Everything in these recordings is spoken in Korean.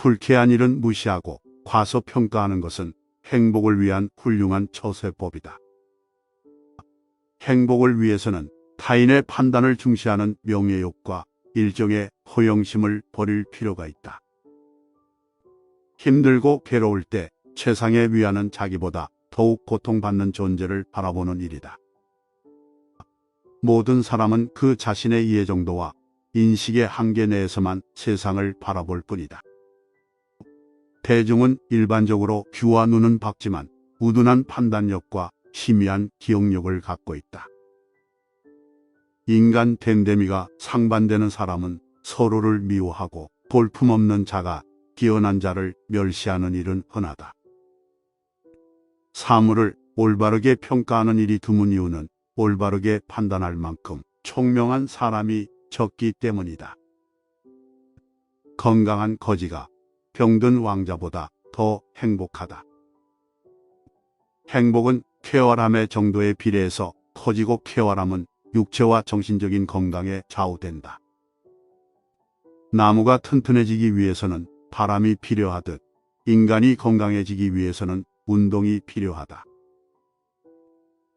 불쾌한 일은 무시하고 과소평가하는 것은 행복을 위한 훌륭한 처세법이다. 행복을 위해서는 타인의 판단을 중시하는 명예욕과 일종의 허영심을 버릴 필요가 있다. 힘들고 괴로울 때 최상의 위안은 자기보다 더욱 고통받는 존재를 바라보는 일이다. 모든 사람은 그 자신의 이해 정도와 인식의 한계 내에서만 세상을 바라볼 뿐이다. 대중은 일반적으로 귀와 눈은 밝지만 우둔한 판단력과 희미한 기억력을 갖고 있다. 인간 댐댐이가 상반되는 사람은 서로를 미워하고 볼품없는 자가 뛰어난 자를 멸시하는 일은 흔하다. 사물을 올바르게 평가하는 일이 드문 이유는 올바르게 판단할 만큼 총명한 사람이 적기 때문이다. 건강한 거지가 병든 왕자보다 더 행복하다. 행복은 쾌활함의 정도에 비례해서 커지고 쾌활함은 육체와 정신적인 건강에 좌우된다. 나무가 튼튼해지기 위해서는 바람이 필요하듯 인간이 건강해지기 위해서는 운동이 필요하다.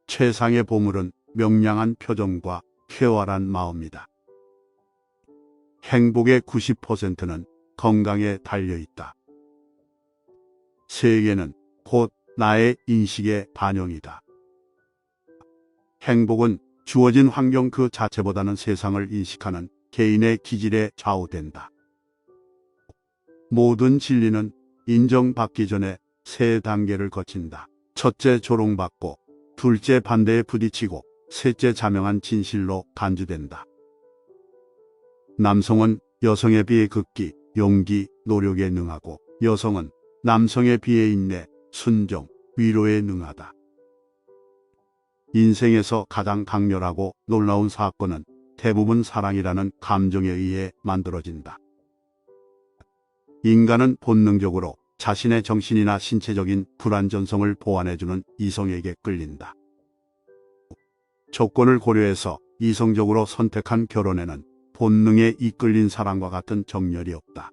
최상의 보물은 명량한 표정과 쾌활한 마음이다. 행복의 90%는 건강에 달려있다. 세계는 곧 나의 인식의 반영이다. 행복은 주어진 환경 그 자체보다는 세상을 인식하는 개인의 기질에 좌우된다. 모든 진리는 인정받기 전에 세 단계를 거친다. 첫째 조롱받고, 둘째 반대에 부딪히고, 셋째 자명한 진실로 간주된다. 남성은 여성에 비해 극기, 용기, 노력에 능하고 여성은 남성에 비해 인내, 순종, 위로에 능하다. 인생에서 가장 강렬하고 놀라운 사건은 대부분 사랑이라는 감정에 의해 만들어진다. 인간은 본능적으로 자신의 정신이나 신체적인 불완전성을 보완해주는 이성에게 끌린다. 조건을 고려해서 이성적으로 선택한 결혼에는 본능에 이끌린 사랑과 같은 정열이 없다.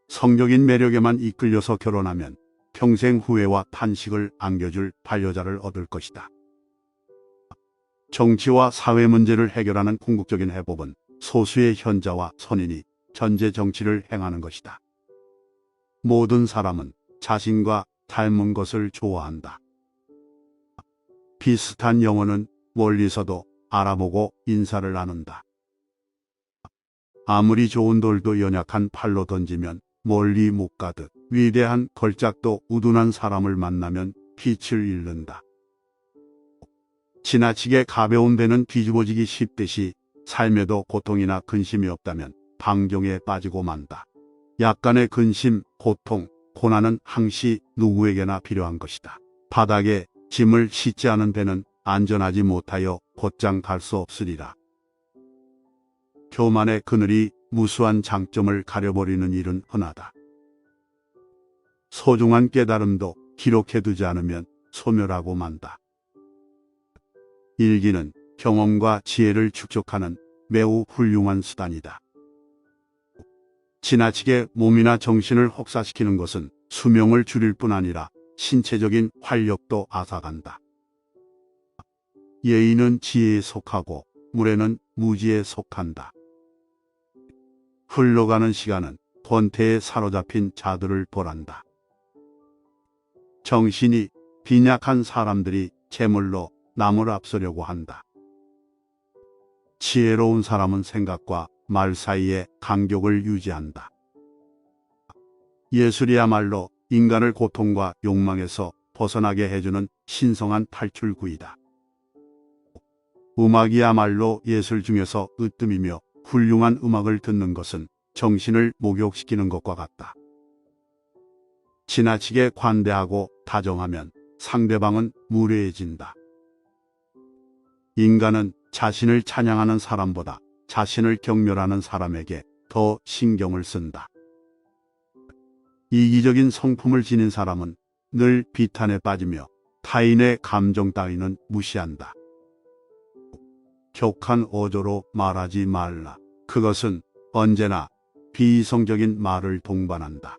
성적인 매력에만 이끌려서 결혼하면 평생 후회와 탄식을 안겨줄 반려자를 얻을 것이다. 정치와 사회 문제를 해결하는 궁극적인 해법은 소수의 현자와 선인이 전제 정치를 행하는 것이다. 모든 사람은 자신과 닮은 것을 좋아한다. 비슷한 영혼은 멀리서도 알아보고 인사를 나눈다. 아무리 좋은 돌도 연약한 팔로 던지면 멀리 못 가듯 위대한 걸작도 우둔한 사람을 만나면 빛을 잃는다. 지나치게 가벼운 배는 뒤집어지기 쉽듯이 삶에도 고통이나 근심이 없다면 방종에 빠지고 만다. 약간의 근심, 고통, 고난은 항시 누구에게나 필요한 것이다. 바닥에 짐을 싣지 않은 배는 안전하지 못하여 곧장 갈 수 없으리라. 교만의 그늘이 무수한 장점을 가려버리는 일은 흔하다. 소중한 깨달음도 기록해두지 않으면 소멸하고 만다. 일기는 경험과 지혜를 축적하는 매우 훌륭한 수단이다. 지나치게 몸이나 정신을 혹사시키는 것은 수명을 줄일 뿐 아니라 신체적인 활력도 앗아간다. 예의는 지혜에 속하고 무례는 무지에 속한다. 흘러가는 시간은 권태에 사로잡힌 자들을 벌한다. 정신이 빈약한 사람들이 재물로 남을 앞서려고 한다. 지혜로운 사람은 생각과 말 사이에 간격을 유지한다. 예술이야말로 인간을 고통과 욕망에서 벗어나게 해주는 신성한 탈출구이다. 음악이야말로 예술 중에서 으뜸이며 훌륭한 음악을 듣는 것은 정신을 목욕시키는 것과 같다. 지나치게 관대하고 다정하면 상대방은 무례해진다. 인간은 자신을 찬양하는 사람보다 자신을 경멸하는 사람에게 더 신경을 쓴다. 이기적인 성품을 지닌 사람은 늘 비탄에 빠지며 타인의 감정 따위는 무시한다. 격한 어조로 말하지 말라. 그것은 언제나 비이성적인 말을 동반한다.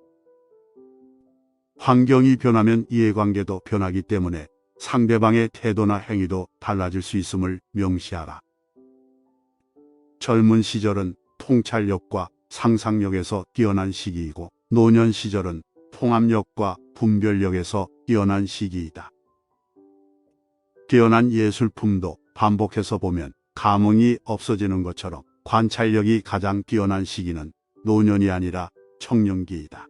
환경이 변하면 이해관계도 변하기 때문에 상대방의 태도나 행위도 달라질 수 있음을 명시하라. 젊은 시절은 통찰력과 상상력에서 뛰어난 시기이고 노년 시절은 통합력과 분별력에서 뛰어난 시기이다. 뛰어난 예술품도 반복해서 보면 감흥이 없어지는 것처럼 관찰력이 가장 뛰어난 시기는 노년이 아니라 청년기이다.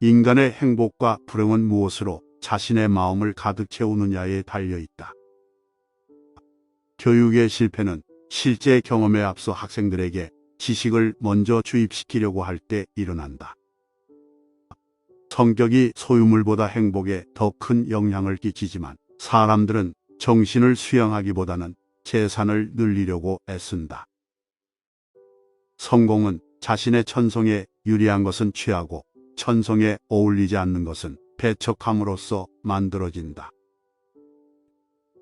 인간의 행복과 불행은 무엇으로 자신의 마음을 가득 채우느냐에 달려있다. 교육의 실패는 실제 경험에 앞서 학생들에게 지식을 먼저 주입시키려고 할 때 일어난다. 성격이 소유물보다 행복에 더 큰 영향을 끼치지만 사람들은 정신을 수양하기보다는 재산을 늘리려고 애쓴다. 성공은 자신의 천성에 유리한 것은 취하고 천성에 어울리지 않는 것은 배척함으로써 만들어진다.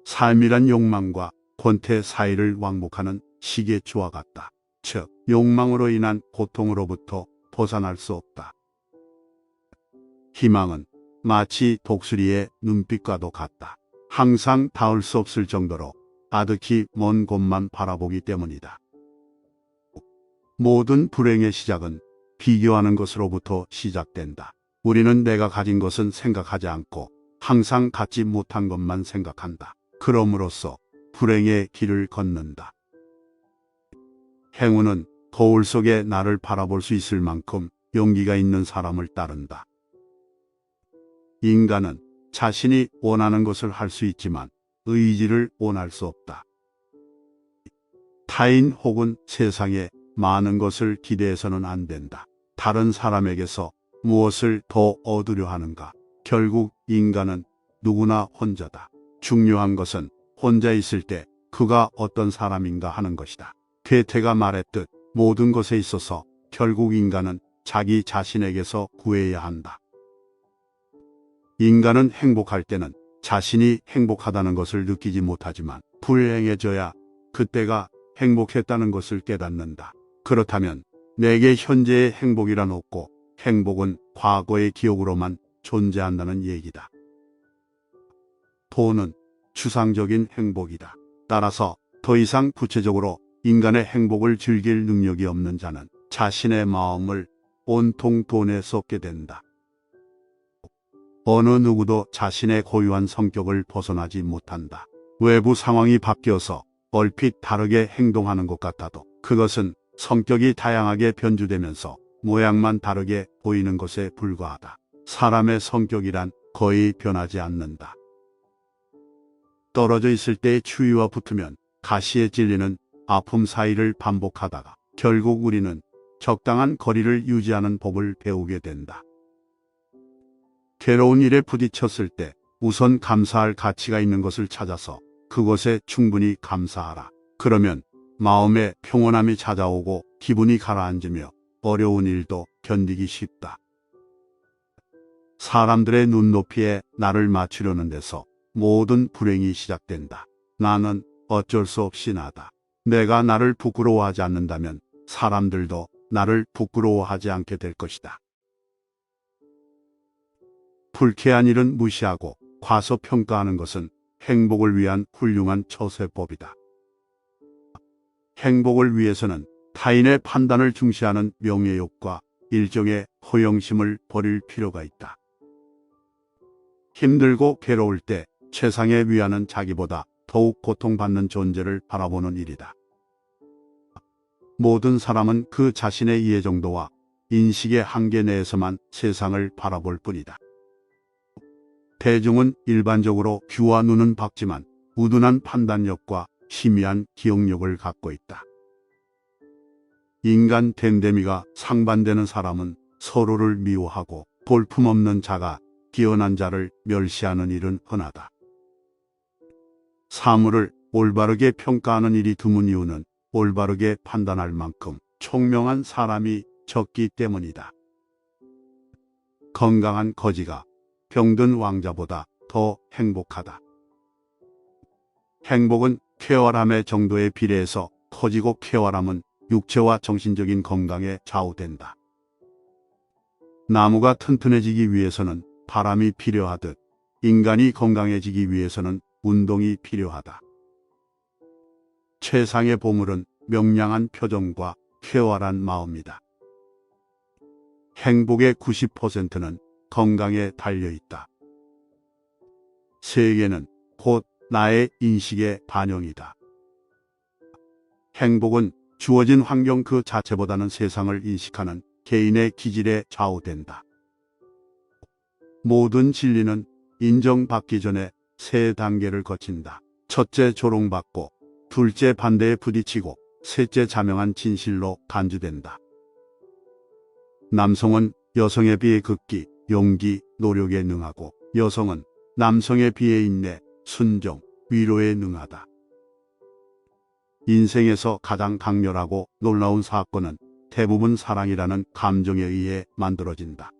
삶이란 욕망과 권태 사이를 왕복하는 시계추와 같다. 즉, 욕망으로 인한 고통으로부터 벗어날 수 없다. 희망은 마치 독수리의 눈빛과도 같다. 항상 닿을 수 없을 정도로 아득히 먼 곳만 바라보기 때문이다. 모든 불행의 시작은 비교하는 것으로부터 시작된다. 우리는 내가 가진 것은 생각하지 않고 항상 갖지 못한 것만 생각한다. 그럼으로써 불행의 길을 걷는다. 행운은 거울 속에 나를 바라볼 수 있을 만큼 용기가 있는 사람을 따른다. 인간은 자신이 원하는 것을 할 수 있지만 의지를 원할 수 없다. 타인 혹은 세상에 많은 것을 기대해서는 안 된다. 다른 사람에게서 무엇을 더 얻으려 하는가? 결국 인간은 누구나 혼자다. 중요한 것은 혼자 있을 때 그가 어떤 사람인가 하는 것이다. 괴테가 말했듯 모든 것에 있어서 결국 인간은 자기 자신에게서 구해야 한다. 인간은 행복할 때는 자신이 행복하다는 것을 느끼지 못하지만 불행해져야 그때가 행복했다는 것을 깨닫는다. 그렇다면 내게 현재의 행복이란 없고 행복은 과거의 기억으로만 존재한다는 얘기다. 돈은 추상적인 행복이다. 따라서 더 이상 구체적으로 인간의 행복을 즐길 능력이 없는 자는 자신의 마음을 온통 돈에 쏟게 된다. 어느 누구도 자신의 고유한 성격을 벗어나지 못한다. 외부 상황이 바뀌어서 얼핏 다르게 행동하는 것 같아도 그것은 성격이 다양하게 변주되면서 모양만 다르게 보이는 것에 불과하다. 사람의 성격이란 거의 변하지 않는다. 떨어져 있을 때의 추위와 붙으면 가시에 찔리는 아픔 사이를 반복하다가 결국 우리는 적당한 거리를 유지하는 법을 배우게 된다. 괴로운 일에 부딪혔을 때 우선 감사할 가치가 있는 것을 찾아서 그것에 충분히 감사하라. 그러면 마음에 평온함이 찾아오고 기분이 가라앉으며 어려운 일도 견디기 쉽다. 사람들의 눈높이에 나를 맞추려는 데서 모든 불행이 시작된다. 나는 어쩔 수 없이 나다. 내가 나를 부끄러워하지 않는다면 사람들도 나를 부끄러워하지 않게 될 것이다. 불쾌한 일은 무시하고 과소평가하는 것은 행복을 위한 훌륭한 처세법이다. 행복을 위해서는 타인의 판단을 중시하는 명예욕과 일종의 허영심을 버릴 필요가 있다. 힘들고 괴로울 때 최상의 위안은 자기보다 더욱 고통받는 존재를 바라보는 일이다. 모든 사람은 그 자신의 이해 정도와 인식의 한계 내에서만 세상을 바라볼 뿐이다. 대중은 일반적으로 귀와 눈은 밝지만 우둔한 판단력과 희미한 기억력을 갖고 있다. 인간 댐댐이가 상반되는 사람은 서로를 미워하고 볼품없는 자가 뛰어난 자를 멸시하는 일은 흔하다. 사물을 올바르게 평가하는 일이 드문 이유는 올바르게 판단할 만큼 총명한 사람이 적기 때문이다. 건강한 거지가 병든 왕자보다 더 행복하다. 행복은 쾌활함의 정도에 비례해서 커지고 쾌활함은 육체와 정신적인 건강에 좌우된다. 나무가 튼튼해지기 위해서는 바람이 필요하듯 인간이 건강해지기 위해서는 운동이 필요하다. 최상의 보물은 명량한 표정과 쾌활한 마음이다. 행복의 90%는 건강에 달려있다. 세계는 곧 나의 인식의 반영이다. 행복은 주어진 환경 그 자체보다는 세상을 인식하는 개인의 기질에 좌우된다. 모든 진리는 인정받기 전에 세 단계를 거친다. 첫째 조롱받고, 둘째 반대에 부딪히고, 셋째 자명한 진실로 간주된다. 남성은 여성에 비해 극기, 용기, 노력에 능하고, 여성은 남성에 비해 인내, 순종, 위로에 능하다. 인생에서 가장 강렬하고 놀라운 사건은 대부분 사랑이라는 감정에 의해 만들어진다.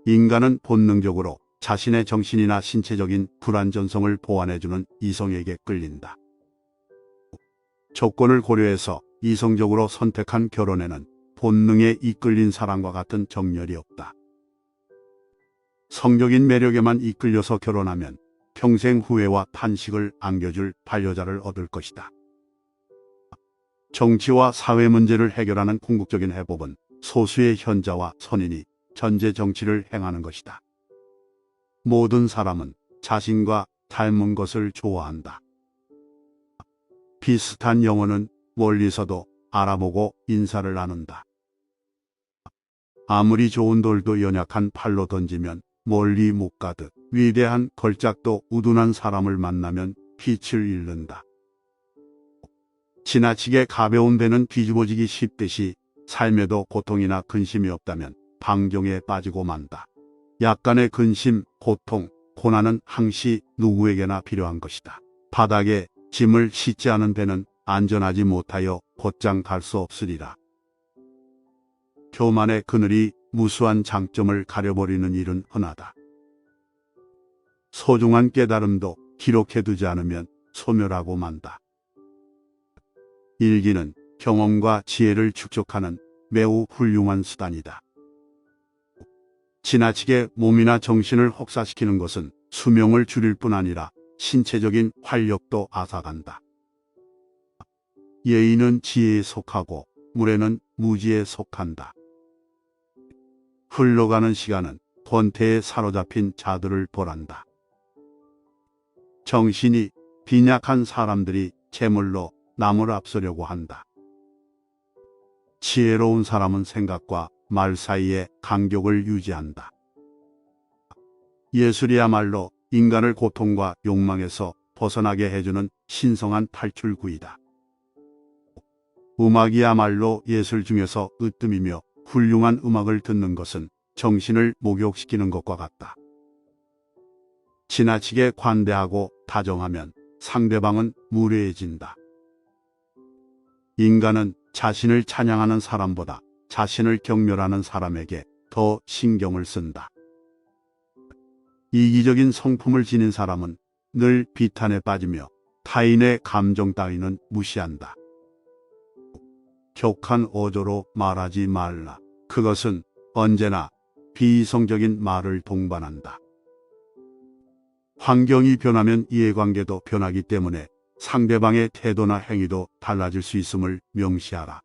인간은 본능적으로 자신의 정신이나 신체적인 불완전성을 보완해주는 이성에게 끌린다. 조건을 고려해서 이성적으로 선택한 결혼에는 본능에 이끌린 사랑과 같은 정열이 없다. 성적인 매력에만 이끌려서 결혼하면 평생 후회와 탄식을 안겨줄 반려자를 얻을 것이다. 정치와 사회 문제를 해결하는 궁극적인 해법은 소수의 현자와 선인이 전제 정치를 행하는 것이다. 모든 사람은 자신과 닮은 것을 좋아한다. 비슷한 영혼은 멀리서도 알아보고 인사를 나눈다. 아무리 좋은 돌도 연약한 팔로 던지면 멀리 못 가듯 위대한 걸작도 우둔한 사람을 만나면 빛을 잃는다. 지나치게 가벼운 배는 뒤집어지기 쉽듯이 삶에도 고통이나 근심이 없다면 방종에 빠지고 만다. 약간의 근심, 고통, 고난은 항시 누구에게나 필요한 것이다. 바닥에 짐을 싣지 않은 배는 안전하지 못하여 곧장 갈 수 없으리라. 교만의 그늘이 무수한 장점을 가려버리는 일은 흔하다. 소중한 깨달음도 기록해두지 않으면 소멸하고 만다. 일기는 경험과 지혜를 축적하는 매우 훌륭한 수단이다. 지나치게 몸이나 정신을 혹사시키는 것은 수명을 줄일 뿐 아니라 신체적인 활력도 앗아간다. 예의는 지혜에 속하고 무례는 무지에 속한다. 흘러가는 시간은 권태에 사로잡힌 자들을 벌한다. 정신이 빈약한 사람들이 재물로 남을 앞서려고 한다. 지혜로운 사람은 생각과 말 사이에 간격을 유지한다. 예술이야말로 인간을 고통과 욕망에서 벗어나게 해주는 신성한 탈출구이다. 음악이야말로 예술 중에서 으뜸이며 훌륭한 음악을 듣는 것은 정신을 목욕시키는 것과 같다. 지나치게 관대하고 다정하면 상대방은 무례해진다. 인간은 자신을 찬양하는 사람보다 자신을 경멸하는 사람에게 더 신경을 쓴다. 이기적인 성품을 지닌 사람은 늘 비탄에 빠지며 타인의 감정 따위는 무시한다. 격한 어조로 말하지 말라. 그것은 언제나 비이성적인 말을 동반한다. 환경이 변하면 이해관계도 변하기 때문에 상대방의 태도나 행위도 달라질 수 있음을 명시하라.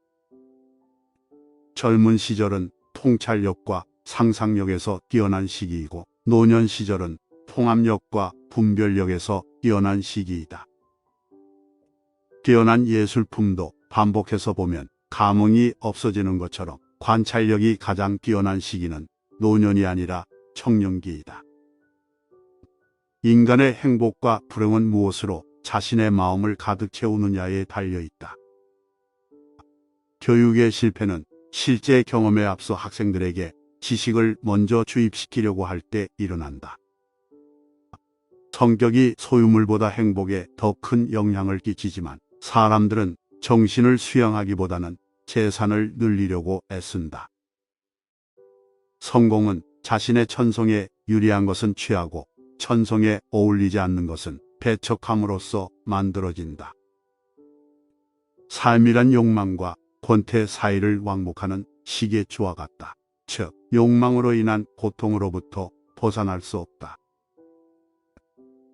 젊은 시절은 통찰력과 상상력에서 뛰어난 시기이고 노년 시절은 통합력과 분별력에서 뛰어난 시기이다. 뛰어난 예술품도 반복해서 보면 감흥이 없어지는 것처럼 관찰력이 가장 뛰어난 시기는 노년이 아니라 청년기이다. 인간의 행복과 불행은 무엇으로 자신의 마음을 가득 채우느냐에 달려있다. 교육의 실패는 실제 경험에 앞서 학생들에게 지식을 먼저 주입시키려고 할 때 일어난다. 성격이 소유물보다 행복에 더 큰 영향을 끼치지만 사람들은 정신을 수양하기보다는 재산을 늘리려고 애쓴다. 성공은 자신의 천성에 유리한 것은 취하고 천성에 어울리지 않는 것은 배척함으로써 만들어진다. 삶이란 욕망과 권태 사이를 왕복하는 시계추와 같다. 즉, 욕망으로 인한 고통으로부터 벗어날 수 없다.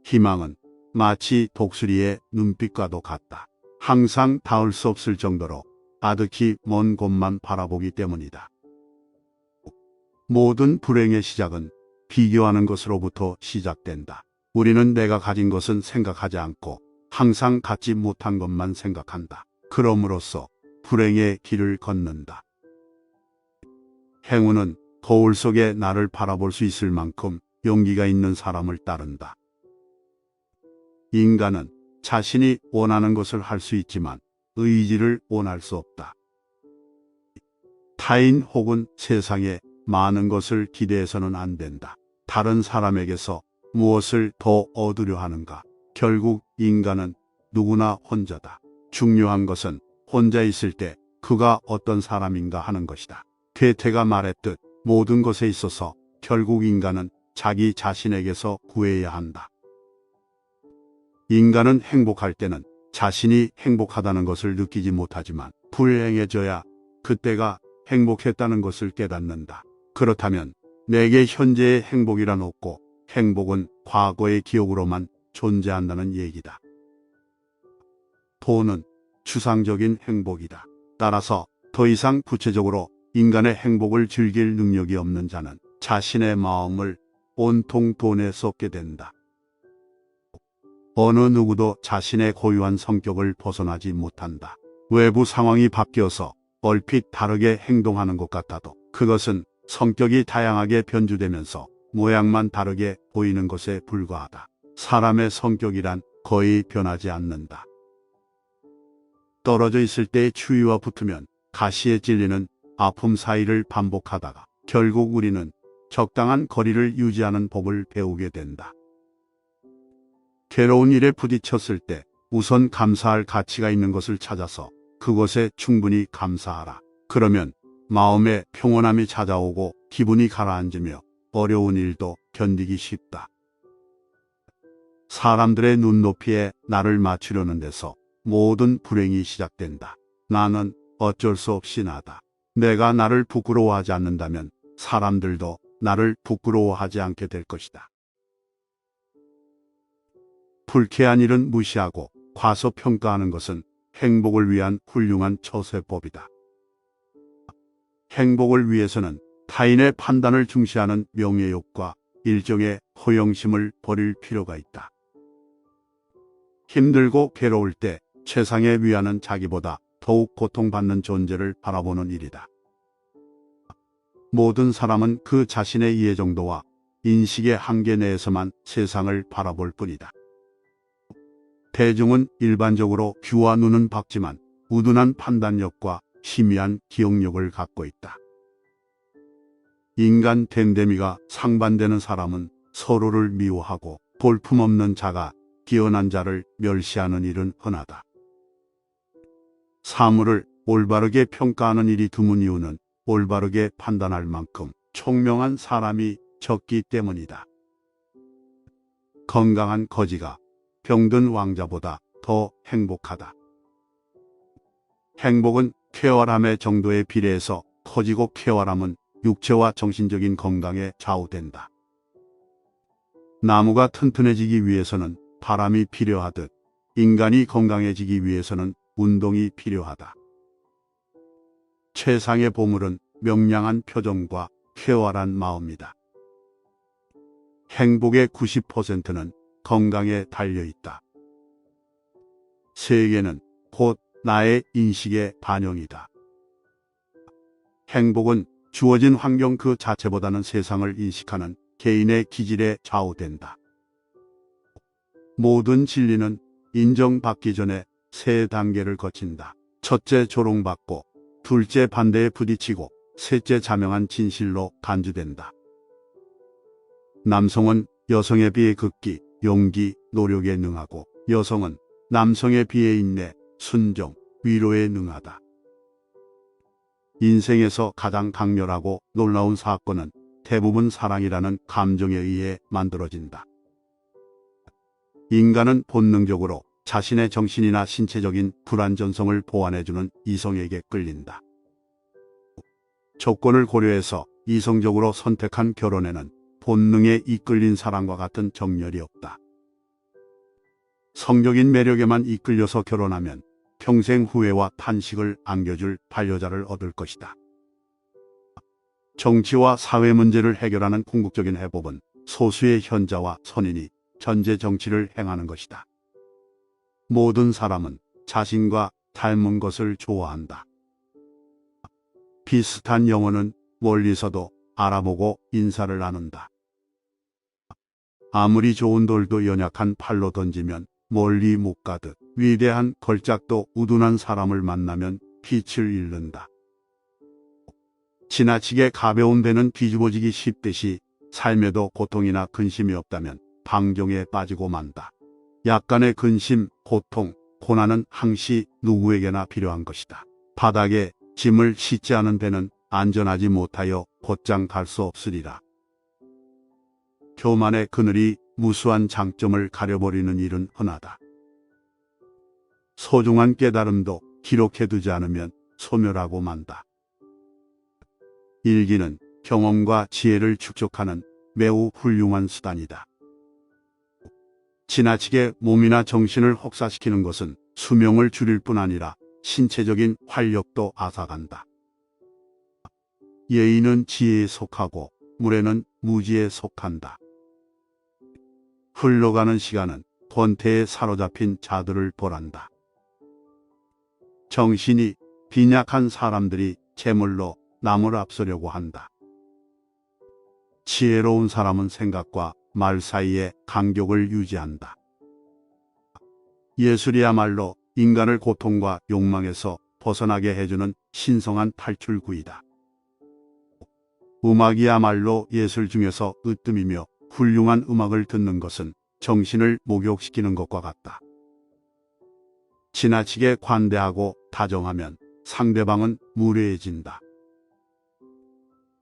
희망은 마치 독수리의 눈빛과도 같다. 항상 닿을 수 없을 정도로 아득히 먼 곳만 바라보기 때문이다. 모든 불행의 시작은 비교하는 것으로부터 시작된다. 우리는 내가 가진 것은 생각하지 않고 항상 갖지 못한 것만 생각한다. 그럼으로써 불행의 길을 걷는다. 행운은 거울 속에 나를 바라볼 수 있을 만큼 용기가 있는 사람을 따른다. 인간은 자신이 원하는 것을 할 수 있지만 의지를 원할 수 없다. 타인 혹은 세상에 많은 것을 기대해서는 안 된다. 다른 사람에게서 무엇을 더 얻으려 하는가? 결국 인간은 누구나 혼자다. 중요한 것은 혼자 있을 때 그가 어떤 사람인가 하는 것이다. 괴테가 말했듯 모든 것에 있어서 결국 인간은 자기 자신에게서 구해야 한다. 인간은 행복할 때는 자신이 행복하다는 것을 느끼지 못하지만 불행해져야 그때가 행복했다는 것을 깨닫는다. 그렇다면 내게 현재의 행복이란 없고 행복은 과거의 기억으로만 존재한다는 얘기다. 돈은 추상적인 행복이다. 따라서 더 이상 구체적으로 인간의 행복을 즐길 능력이 없는 자는 자신의 마음을 온통 돈에 쏟게 된다. 어느 누구도 자신의 고유한 성격을 벗어나지 못한다. 외부 상황이 바뀌어서 얼핏 다르게 행동하는 것 같아도 그것은 성격이 다양하게 변주되면서 모양만 다르게 보이는 것에 불과하다. 사람의 성격이란 거의 변하지 않는다. 떨어져 있을 때의 추위와 붙으면 가시에 찔리는 아픔 사이를 반복하다가 결국 우리는 적당한 거리를 유지하는 법을 배우게 된다. 괴로운 일에 부딪혔을 때 우선 감사할 가치가 있는 것을 찾아서 그것에 충분히 감사하라. 그러면 마음에 평온함이 찾아오고 기분이 가라앉으며 어려운 일도 견디기 쉽다. 사람들의 눈높이에 나를 맞추려는 데서 모든 불행이 시작된다. 나는 어쩔 수 없이 나다. 내가 나를 부끄러워하지 않는다면 사람들도 나를 부끄러워하지 않게 될 것이다. 불쾌한 일은 무시하고 과소평가하는 것은 행복을 위한 훌륭한 처세법이다. 행복을 위해서는 타인의 판단을 중시하는 명예욕과 일종의 허영심을 버릴 필요가 있다. 힘들고 괴로울 때 최상의 위안은 자기보다 더욱 고통받는 존재를 바라보는 일이다. 모든 사람은 그 자신의 이해 정도와 인식의 한계 내에서만 세상을 바라볼 뿐이다. 대중은 일반적으로 귀와 눈은 밝지만 우둔한 판단력과 희미한 기억력을 갖고 있다. 인간 댐댐이가 상반되는 사람은 서로를 미워하고 볼품없는 자가 뛰어난 자를 멸시하는 일은 흔하다. 사물을 올바르게 평가하는 일이 드문 이유는 올바르게 판단할 만큼 총명한 사람이 적기 때문이다. 건강한 거지가 병든 왕자보다 더 행복하다. 행복은 쾌활함의 정도에 비례해서 커지고 쾌활함은 육체와 정신적인 건강에 좌우된다. 나무가 튼튼해지기 위해서는 바람이 필요하듯 인간이 건강해지기 위해서는 운동이 필요하다. 최상의 보물은 명량한 표정과 쾌활한 마음이다. 행복의 90%는 건강에 달려있다. 세계는 곧 나의 인식의 반영이다. 행복은 주어진 환경 그 자체보다는 세상을 인식하는 개인의 기질에 좌우된다. 모든 진리는 인정받기 전에 세 단계를 거친다. 첫째 조롱받고, 둘째 반대에 부딪히고, 셋째 자명한 진실로 간주된다. 남성은 여성에 비해 극기, 용기, 노력에 능하고 여성은 남성에 비해 인내, 순종, 위로에 능하다. 인생에서 가장 강렬하고 놀라운 사건은 대부분 사랑이라는 감정에 의해 만들어진다. 인간은 본능적으로 자신의 정신이나 신체적인 불완전성을 보완해주는 이성에게 끌린다. 조건을 고려해서 이성적으로 선택한 결혼에는 본능에 이끌린 사람과 같은 정열이 없다. 성적인 매력에만 이끌려서 결혼하면 평생 후회와 탄식을 안겨줄 반려자를 얻을 것이다. 정치와 사회 문제를 해결하는 궁극적인 해법은 소수의 현자와 선인이 전제 정치를 행하는 것이다. 모든 사람은 자신과 닮은 것을 좋아한다. 비슷한 영혼은 멀리서도 알아보고 인사를 나눈다. 아무리 좋은 돌도 연약한 팔로 던지면 멀리 못 가듯 위대한 걸작도 우둔한 사람을 만나면 빛을 잃는다. 지나치게 가벼운 배는 뒤집어지기 쉽듯이 삶에도 고통이나 근심이 없다면 방종에 빠지고 만다. 약간의 근심, 고통, 고난은 항시 누구에게나 필요한 것이다. 바닥에 짐을 싣지 않은 배는 안전하지 못하여 곧장 갈 수 없으리라. 교만의 그늘이 무수한 장점을 가려버리는 일은 흔하다. 소중한 깨달음도 기록해두지 않으면 소멸하고 만다. 일기는 경험과 지혜를 축적하는 매우 훌륭한 수단이다. 지나치게 몸이나 정신을 혹사시키는 것은 수명을 줄일 뿐 아니라 신체적인 활력도 앗아간다. 예의는 지혜에 속하고 무례는 무지에 속한다. 흘러가는 시간은 권태에 사로잡힌 자들을 보란다. 정신이 빈약한 사람들이 재물로 남을 앞서려고 한다. 지혜로운 사람은 생각과 말 사이에 간격을 유지한다. 예술이야말로 인간을 고통과 욕망에서 벗어나게 해주는 신성한 탈출구이다. 음악이야말로 예술 중에서 으뜸이며 훌륭한 음악을 듣는 것은 정신을 목욕시키는 것과 같다. 지나치게 관대하고 다정하면 상대방은 무례해진다.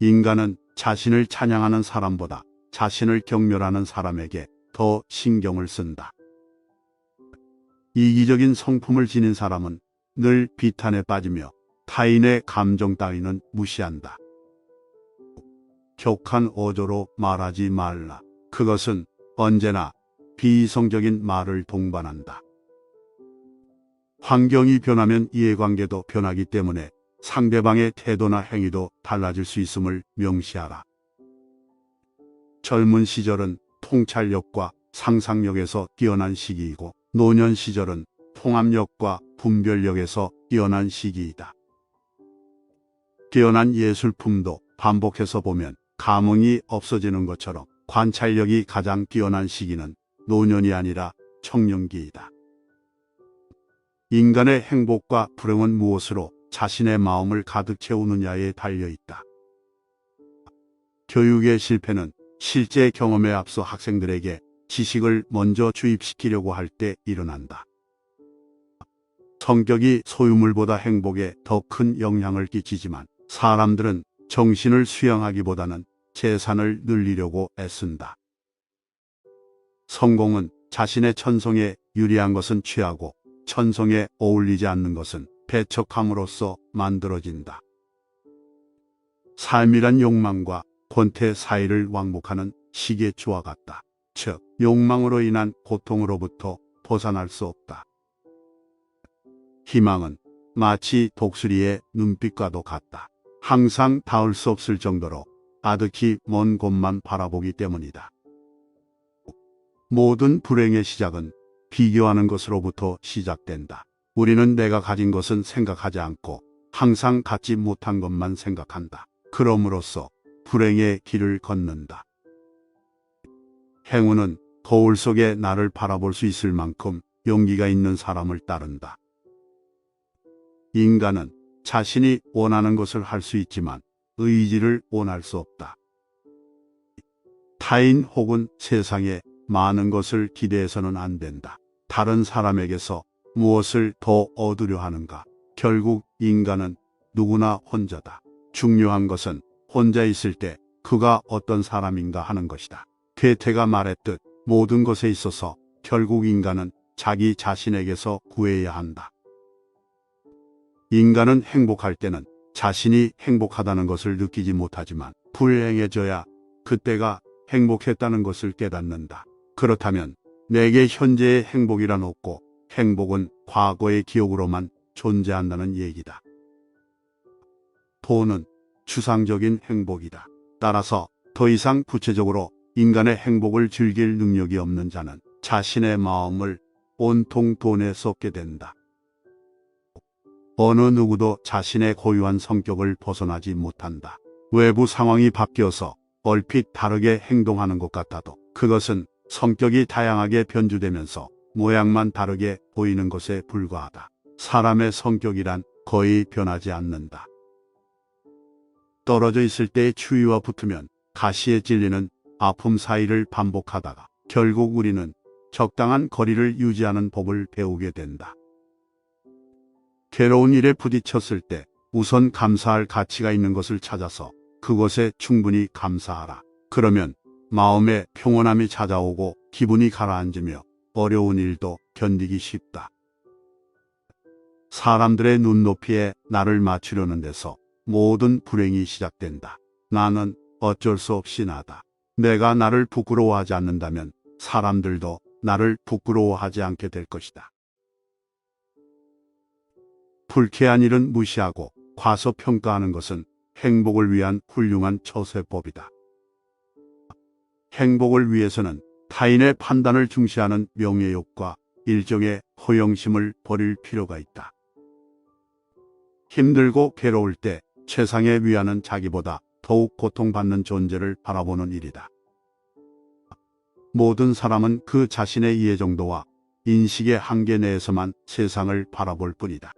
인간은 자신을 찬양하는 사람보다 자신을 경멸하는 사람에게 더 신경을 쓴다. 이기적인 성품을 지닌 사람은 늘 비탄에 빠지며 타인의 감정 따위는 무시한다. 격한 어조로 말하지 말라. 그것은 언제나 비이성적인 말을 동반한다. 환경이 변하면 이해관계도 변하기 때문에 상대방의 태도나 행위도 달라질 수 있음을 명시하라. 젊은 시절은 통찰력과 상상력에서 뛰어난 시기이고 노년 시절은 통합력과 분별력에서 뛰어난 시기이다. 뛰어난 예술품도 반복해서 보면 감흥이 없어지는 것처럼 관찰력이 가장 뛰어난 시기는 노년이 아니라 청년기이다. 인간의 행복과 불행은 무엇으로 자신의 마음을 가득 채우느냐에 달려있다. 교육의 실패는 실제 경험에 앞서 학생들에게 지식을 먼저 주입시키려고 할 때 일어난다. 성격이 소유물보다 행복에 더 큰 영향을 끼치지만 사람들은 정신을 수양하기보다는 재산을 늘리려고 애쓴다. 성공은 자신의 천성에 유리한 것은 취하고 천성에 어울리지 않는 것은 배척함으로써 만들어진다. 삶이란 욕망과 권태 사이를 왕복하는 시계추와 같다. 즉, 욕망으로 인한 고통으로부터 벗어날 수 없다. 희망은 마치 독수리의 눈빛과도 같다. 항상 닿을 수 없을 정도로 아득히 먼 곳만 바라보기 때문이다. 모든 불행의 시작은 비교하는 것으로부터 시작된다. 우리는 내가 가진 것은 생각하지 않고 항상 갖지 못한 것만 생각한다. 그럼으로써 불행의 길을 걷는다. 행운은 거울 속에 나를 바라볼 수 있을 만큼 용기가 있는 사람을 따른다. 인간은 자신이 원하는 것을 할 수 있지만 의지를 원할 수 없다. 타인 혹은 세상에 많은 것을 기대해서는 안 된다. 다른 사람에게서 무엇을 더 얻으려 하는가? 결국 인간은 누구나 혼자다. 중요한 것은 혼자 있을 때 그가 어떤 사람인가 하는 것이다. 괴테가 말했듯 모든 것에 있어서 결국 인간은 자기 자신에게서 구해야 한다. 인간은 행복할 때는 자신이 행복하다는 것을 느끼지 못하지만 불행해져야 그때가 행복했다는 것을 깨닫는다. 그렇다면 내게 현재의 행복이란 없고 행복은 과거의 기억으로만 존재한다는 얘기다. 돈은 추상적인 행복이다. 따라서 더 이상 구체적으로 인간의 행복을 즐길 능력이 없는 자는 자신의 마음을 온통 돈에 쏟게 된다. 어느 누구도 자신의 고유한 성격을 벗어나지 못한다. 외부 상황이 바뀌어서 얼핏 다르게 행동하는 것 같아도 그것은 성격이 다양하게 변주되면서 모양만 다르게 보이는 것에 불과하다. 사람의 성격이란 거의 변하지 않는다. 떨어져 있을 때의 추위와 붙으면 가시에 찔리는 아픔 사이를 반복하다가 결국 우리는 적당한 거리를 유지하는 법을 배우게 된다. 괴로운 일에 부딪혔을 때 우선 감사할 가치가 있는 것을 찾아서 그것에 충분히 감사하라. 그러면 마음에 평온함이 찾아오고 기분이 가라앉으며 어려운 일도 견디기 쉽다. 사람들의 눈높이에 나를 맞추려는 데서 모든 불행이 시작된다. 나는 어쩔 수 없이 나다. 내가 나를 부끄러워하지 않는다면 사람들도 나를 부끄러워하지 않게 될 것이다. 불쾌한 일은 무시하고 과소평가하는 것은 행복을 위한 훌륭한 처세법이다. 행복을 위해서는 타인의 판단을 중시하는 명예욕과 일종의 허영심을 버릴 필요가 있다. 힘들고 괴로울 때 최상의 위안은 자기보다 더욱 고통받는 존재를 바라보는 일이다. 모든 사람은 그 자신의 이해 정도와 인식의 한계 내에서만 세상을 바라볼 뿐이다.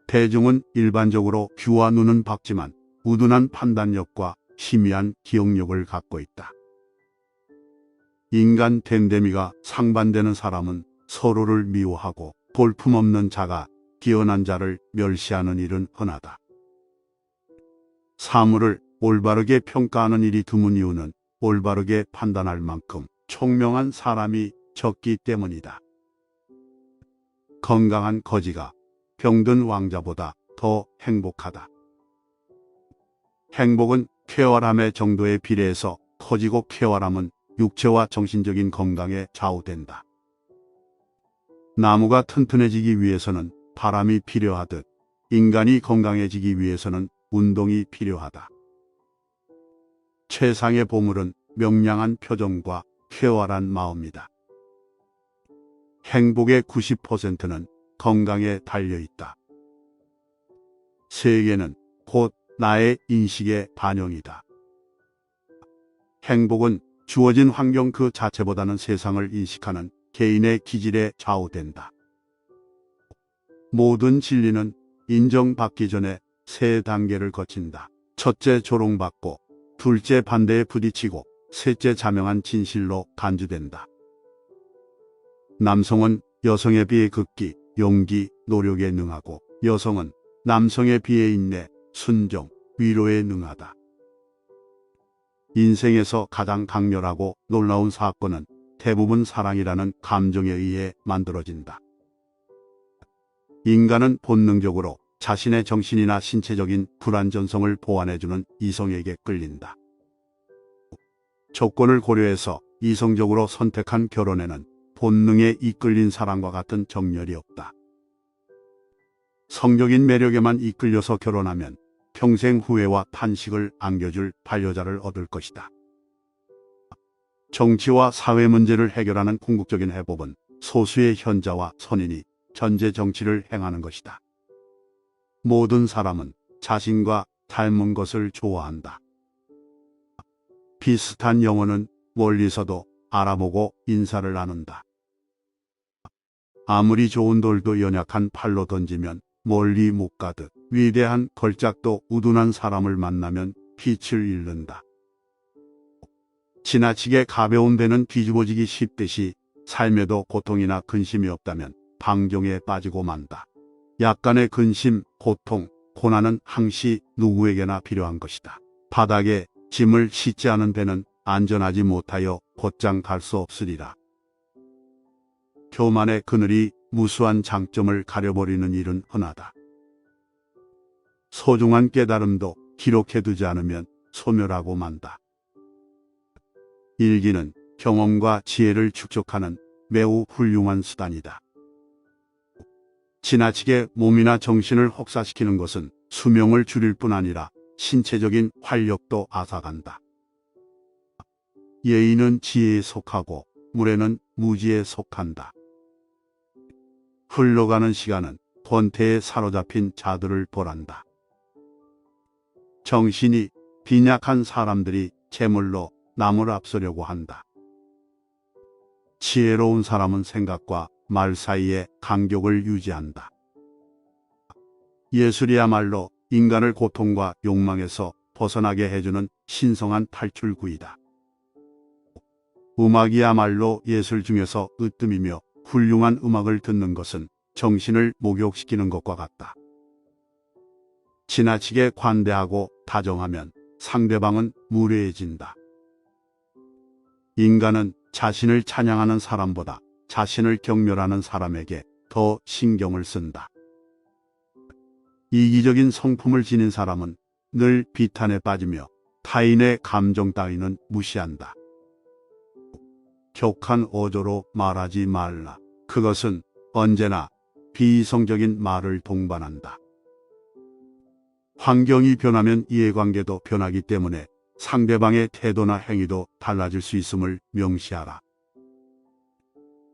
대중은 일반적으로 귀와 눈은 밝지만 우둔한 판단력과 희미한 기억력을 갖고 있다. 인간 댐댐이가 상반되는 사람은 서로를 미워하고 볼품없는 자가 뛰어난 자를 멸시하는 일은 흔하다. 사물을 올바르게 평가하는 일이 드문 이유는 올바르게 판단할 만큼 총명한 사람이 적기 때문이다. 건강한 거지가 병든 왕자보다 더 행복하다. 행복은 쾌활함의 정도에 비례해서 커지고 쾌활함은 육체와 정신적인 건강에 좌우된다. 나무가 튼튼해지기 위해서는 바람이 필요하듯 인간이 건강해지기 위해서는 운동이 필요하다. 최상의 보물은 명량한 표정과 쾌활한 마음이다. 행복의 90%는 건강에 달려있다. 세계는 곧 나의 인식의 반영이다. 행복은 주어진 환경 그 자체보다는 세상을 인식하는 개인의 기질에 좌우된다. 모든 진리는 인정받기 전에 세 단계를 거친다. 첫째 조롱받고, 둘째 반대에 부딪히고, 셋째 자명한 진실로 간주된다. 남성은 여성에 비해 극기, 용기, 노력에 능하고 여성은 남성에 비해 인내, 순종, 위로에 능하다. 인생에서 가장 강렬하고 놀라운 사건은 대부분 사랑이라는 감정에 의해 만들어진다. 인간은 본능적으로 자신의 정신이나 신체적인 불완전성을 보완해주는 이성에게 끌린다. 조건을 고려해서 이성적으로 선택한 결혼에는 본능에 이끌린 사랑과 같은 정열이 없다. 성적인 매력에만 이끌려서 결혼하면 평생 후회와 탄식을 안겨줄 반려자를 얻을 것이다. 정치와 사회 문제를 해결하는 궁극적인 해법은 소수의 현자와 선인이 전제 정치를 행하는 것이다. 모든 사람은 자신과 닮은 것을 좋아한다. 비슷한 영혼은 멀리서도 알아보고 인사를 나눈다. 아무리 좋은 돌도 연약한 팔로 던지면 멀리 못 가듯 위대한 걸작도 우둔한 사람을 만나면 빛을 잃는다. 지나치게 가벼운 배는 뒤집어지기 쉽듯이 삶에도 고통이나 근심이 없다면 방종에 빠지고 만다. 약간의 근심, 고통, 고난은 항시 누구에게나 필요한 것이다. 바닥에 짐을 싣지 않은 배는 안전하지 못하여 곧장 갈 수 없으리라. 교만의 그늘이 무수한 장점을 가려버리는 일은 흔하다. 소중한 깨달음도 기록해두지 않으면 소멸하고 만다. 일기는 경험과 지혜를 축적하는 매우 훌륭한 수단이다. 지나치게 몸이나 정신을 혹사시키는 것은 수명을 줄일 뿐 아니라 신체적인 활력도 앗아간다. 예의는 지혜에 속하고 무례는 무지에 속한다. 흘러가는 시간은 권태에 사로잡힌 자들을 보란다. 정신이 빈약한 사람들이 재물로 남을 앞서려고 한다. 지혜로운 사람은 생각과 말 사이에 간격을 유지한다. 예술이야말로 인간을 고통과 욕망에서 벗어나게 해주는 신성한 탈출구이다. 음악이야말로 예술 중에서 으뜸이며 훌륭한 음악을 듣는 것은 정신을 목욕시키는 것과 같다. 지나치게 관대하고 다정하면 상대방은 무례해진다. 인간은 자신을 찬양하는 사람보다 자신을 경멸하는 사람에게 더 신경을 쓴다. 이기적인 성품을 지닌 사람은 늘 비탄에 빠지며 타인의 감정 따위는 무시한다. 격한 어조로 말하지 말라. 그것은 언제나 비이성적인 말을 동반한다. 환경이 변하면 이해관계도 변하기 때문에 상대방의 태도나 행위도 달라질 수 있음을 명시하라.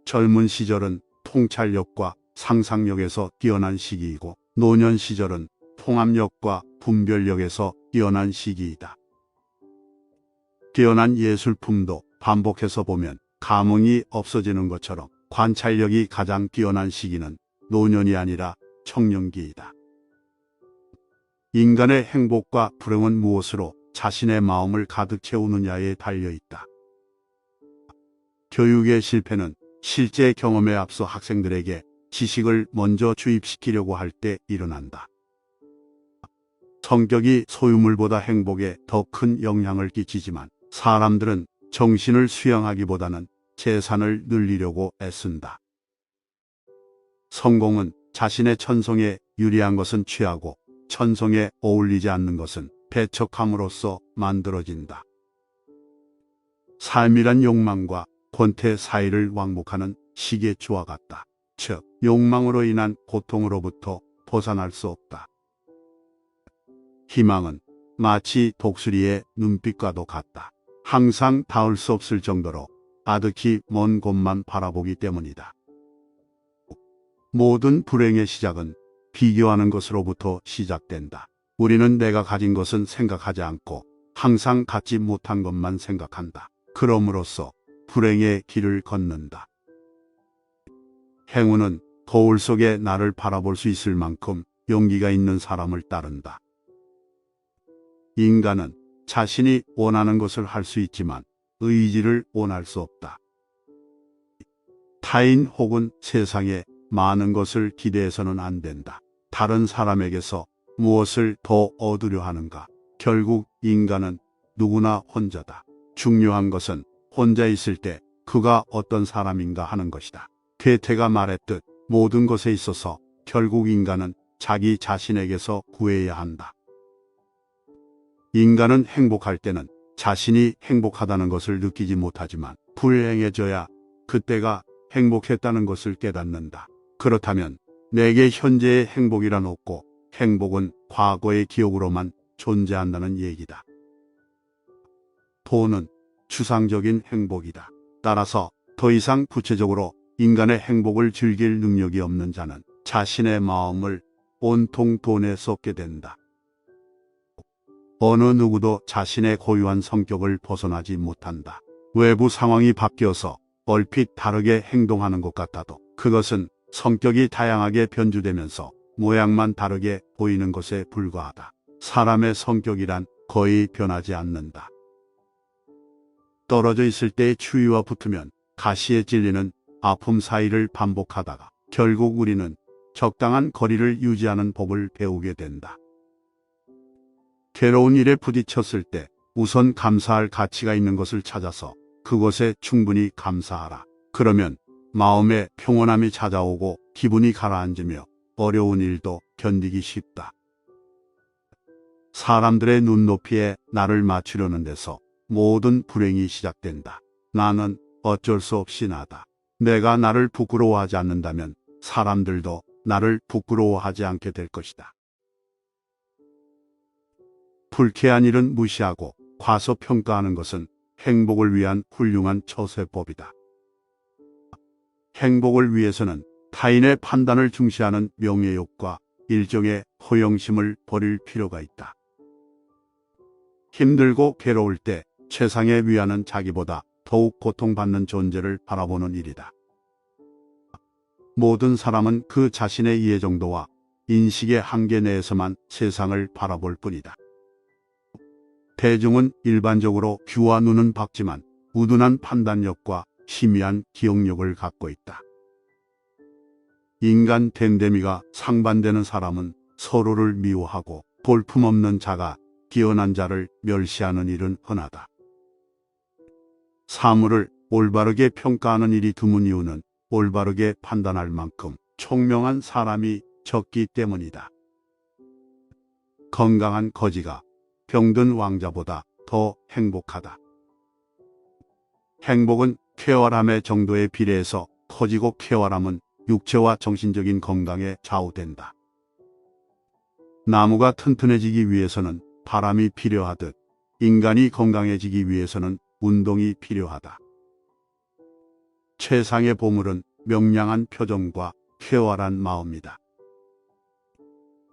젊은 시절은 통찰력과 상상력에서 뛰어난 시기이고 노년 시절은 통합력과 분별력에서 뛰어난 시기이다. 뛰어난 예술품도 반복해서 보면 감흥이 없어지는 것처럼 관찰력이 가장 뛰어난 시기는 노년이 아니라 청년기이다. 인간의 행복과 불행은 무엇으로 자신의 마음을 가득 채우느냐에 달려있다. 교육의 실패는 실제 경험에 앞서 학생들에게 지식을 먼저 주입시키려고 할 때 일어난다. 성격이 소유물보다 행복에 더 큰 영향을 끼치지만 사람들은 정신을 수양하기보다는 재산을 늘리려고 애쓴다. 성공은 자신의 천성에 유리한 것은 취하고 천성에 어울리지 않는 것은 배척함으로써 만들어진다. 삶이란 욕망과 권태 사이를 왕복하는 시계추와 같다. 즉, 욕망으로 인한 고통으로부터 벗어날 수 없다. 희망은 마치 독수리의 눈빛과도 같다. 항상 닿을 수 없을 정도로 아득히 먼 곳만 바라보기 때문이다. 모든 불행의 시작은 비교하는 것으로부터 시작된다. 우리는 내가 가진 것은 생각하지 않고 항상 갖지 못한 것만 생각한다. 그럼으로써 불행의 길을 걷는다. 행운은 거울 속에 나를 바라볼 수 있을 만큼 용기가 있는 사람을 따른다. 인간은 자신이 원하는 것을 할 수 있지만 의지를 원할 수 없다. 타인 혹은 세상에 많은 것을 기대해서는 안 된다. 다른 사람에게서 무엇을 더 얻으려 하는가? 결국 인간은 누구나 혼자다. 중요한 것은 혼자 있을 때 그가 어떤 사람인가 하는 것이다. 괴테가 말했듯 모든 것에 있어서 결국 인간은 자기 자신에게서 구해야 한다. 인간은 행복할 때는 자신이 행복하다는 것을 느끼지 못하지만 불행해져야 그때가 행복했다는 것을 깨닫는다. 그렇다면 내게 현재의 행복이란 없고 행복은 과거의 기억으로만 존재한다는 얘기다. 돈은 추상적인 행복이다. 따라서 더 이상 구체적으로 인간의 행복을 즐길 능력이 없는 자는 자신의 마음을 온통 돈에 쏟게 된다. 어느 누구도 자신의 고유한 성격을 벗어나지 못한다. 외부 상황이 바뀌어서 얼핏 다르게 행동하는 것 같아도 그것은 성격이 다양하게 변주되면서 모양만 다르게 보이는 것에 불과하다. 사람의 성격이란 거의 변하지 않는다. 떨어져 있을 때의 추위와 붙으면 가시에 찔리는 아픔 사이를 반복하다가 결국 우리는 적당한 거리를 유지하는 법을 배우게 된다. 괴로운 일에 부딪혔을 때 우선 감사할 가치가 있는 것을 찾아서 그것에 충분히 감사하라. 그러면 마음에 평온함이 찾아오고 기분이 가라앉으며 어려운 일도 견디기 쉽다. 사람들의 눈높이에 나를 맞추려는 데서 모든 불행이 시작된다. 나는 어쩔 수 없이 나다. 내가 나를 부끄러워하지 않는다면 사람들도 나를 부끄러워하지 않게 될 것이다. 불쾌한 일은 무시하고 과소평가하는 것은 행복을 위한 훌륭한 처세법이다. 행복을 위해서는 타인의 판단을 중시하는 명예욕과 일종의 허영심을 버릴 필요가 있다. 힘들고 괴로울 때 최상의 위안은 자기보다 더욱 고통받는 존재를 바라보는 일이다. 모든 사람은 그 자신의 이해 정도와 인식의 한계 내에서만 세상을 바라볼 뿐이다. 대중은 일반적으로 귀와 눈은 밝지만 우둔한 판단력과 희미한 기억력을 갖고 있다. 인간 댐댐이가 상반되는 사람은 서로를 미워하고 볼품없는 자가 뛰어난 자를 멸시하는 일은 흔하다. 사물을 올바르게 평가하는 일이 드문 이유는 올바르게 판단할 만큼 총명한 사람이 적기 때문이다. 건강한 거지가 병든 왕자보다 더 행복하다. 행복은 쾌활함의 정도에 비례해서 커지고 쾌활함은 육체와 정신적인 건강에 좌우된다. 나무가 튼튼해지기 위해서는 바람이 필요하듯 인간이 건강해지기 위해서는 운동이 필요하다. 최상의 보물은 명량한 표정과 쾌활한 마음이다.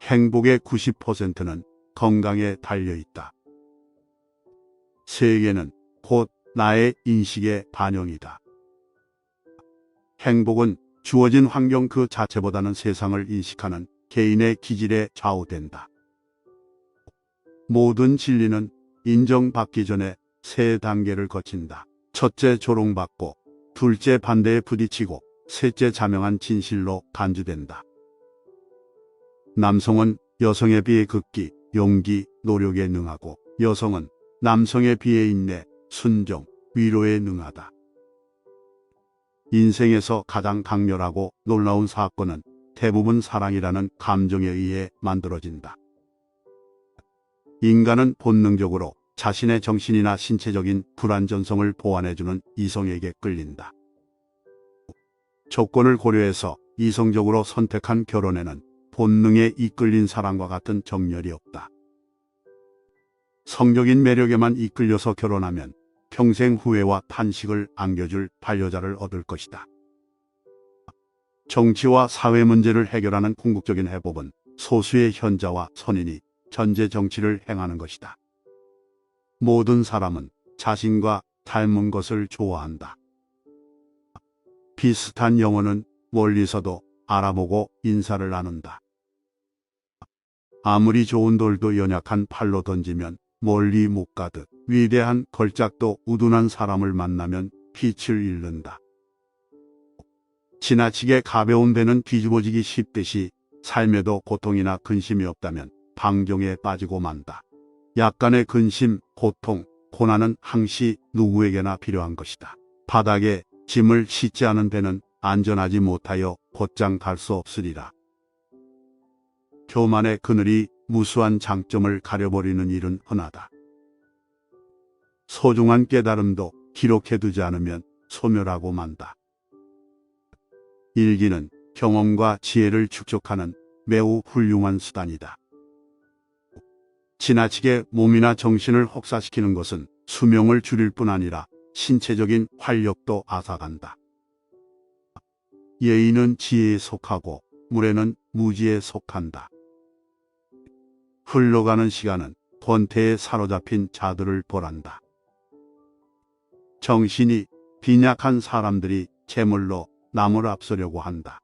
행복의 90%는 건강에 달려있다. 세계는 곧 나의 인식의 반영이다. 행복은 주어진 환경 그 자체보다는 세상을 인식하는 개인의 기질에 좌우된다. 모든 진리는 인정받기 전에 세 단계를 거친다. 첫째 조롱받고, 둘째 반대에 부딪히고, 셋째 자명한 진실로 간주된다. 남성은 여성에 비해 극기, 용기, 노력에 능하고 여성은 남성에 비해 인내, 순종, 위로에 능하다. 인생에서 가장 강렬하고 놀라운 사건은 대부분 사랑이라는 감정에 의해 만들어진다. 인간은 본능적으로 자신의 정신이나 신체적인 불완전성을 보완해주는 이성에게 끌린다. 조건을 고려해서 이성적으로 선택한 결혼에는 본능에 이끌린 사랑과 같은 정열이 없다. 성적인 매력에만 이끌려서 결혼하면 평생 후회와 탄식을 안겨줄 반려자를 얻을 것이다. 정치와 사회 문제를 해결하는 궁극적인 해법은 소수의 현자와 선인이 전제 정치를 행하는 것이다. 모든 사람은 자신과 닮은 것을 좋아한다. 비슷한 영혼은 멀리서도 알아보고 인사를 나눈다. 아무리 좋은 돌도 연약한 팔로 던지면 멀리 못 가듯 위대한 걸작도 우둔한 사람을 만나면 빛을 잃는다. 지나치게 가벼운 배는 뒤집어지기 쉽듯이 삶에도 고통이나 근심이 없다면 방종에 빠지고 만다. 약간의 근심, 고통, 고난은 항시 누구에게나 필요한 것이다. 바닥에 짐을 싣지 않은 배는 안전하지 못하여 곧장 갈 수 없으리라. 교만의 그늘이 무수한 장점을 가려버리는 일은 흔하다. 소중한 깨달음도 기록해두지 않으면 소멸하고 만다. 일기는 경험과 지혜를 축적하는 매우 훌륭한 수단이다. 지나치게 몸이나 정신을 혹사시키는 것은 수명을 줄일 뿐 아니라 신체적인 활력도 앗아간다. 예의는 지혜에 속하고 무례는 무지에 속한다. 흘러가는 시간은 권태에 사로잡힌 자들을 벌한다. 정신이 빈약한 사람들이 재물로 남을 앞서려고 한다.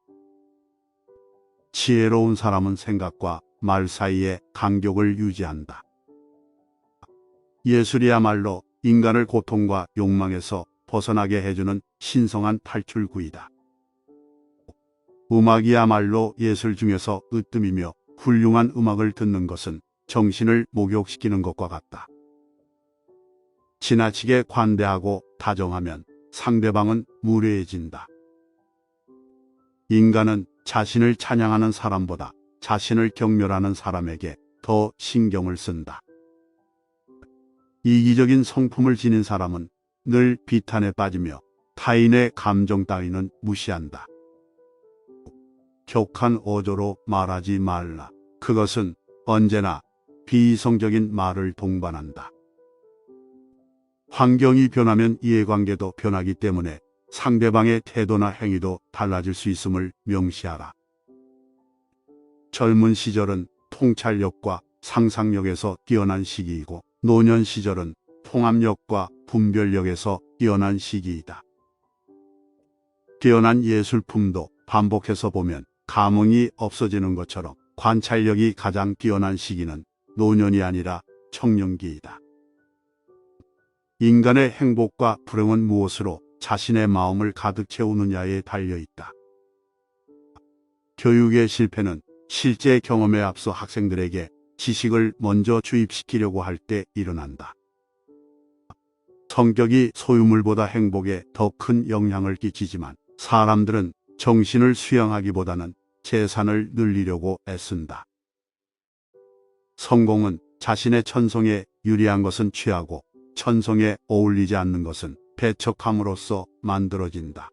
지혜로운 사람은 생각과 말 사이에 간격을 유지한다. 예술이야말로 인간을 고통과 욕망에서 벗어나게 해주는 신성한 탈출구이다. 음악이야말로 예술 중에서 으뜸이며 훌륭한 음악을 듣는 것은 정신을 목욕시키는 것과 같다. 지나치게 관대하고 다정하면 상대방은 무례해진다. 인간은 자신을 찬양하는 사람보다 자신을 경멸하는 사람에게 더 신경을 쓴다. 이기적인 성품을 지닌 사람은 늘 비탄에 빠지며 타인의 감정 따위는 무시한다. 격한 어조로 말하지 말라. 그것은 언제나 비이성적인 말을 동반한다. 환경이 변하면 이해관계도 변하기 때문에 상대방의 태도나 행위도 달라질 수 있음을 명시하라. 젊은 시절은 통찰력과 상상력에서 뛰어난 시기이고 노년 시절은 통합력과 분별력에서 뛰어난 시기이다. 뛰어난 예술품도 반복해서 보면 감흥이 없어지는 것처럼 관찰력이 가장 뛰어난 시기는 노년이 아니라 청년기이다. 인간의 행복과 불행은 무엇으로 자신의 마음을 가득 채우느냐에 달려있다. 교육의 실패는 실제 경험에 앞서 학생들에게 지식을 먼저 주입시키려고 할 때 일어난다. 성격이 소유물보다 행복에 더 큰 영향을 끼치지만 사람들은 정신을 수양하기보다는 재산을 늘리려고 애쓴다. 성공은 자신의 천성에 유리한 것은 취하고 천성에 어울리지 않는 것은 배척함으로써 만들어진다.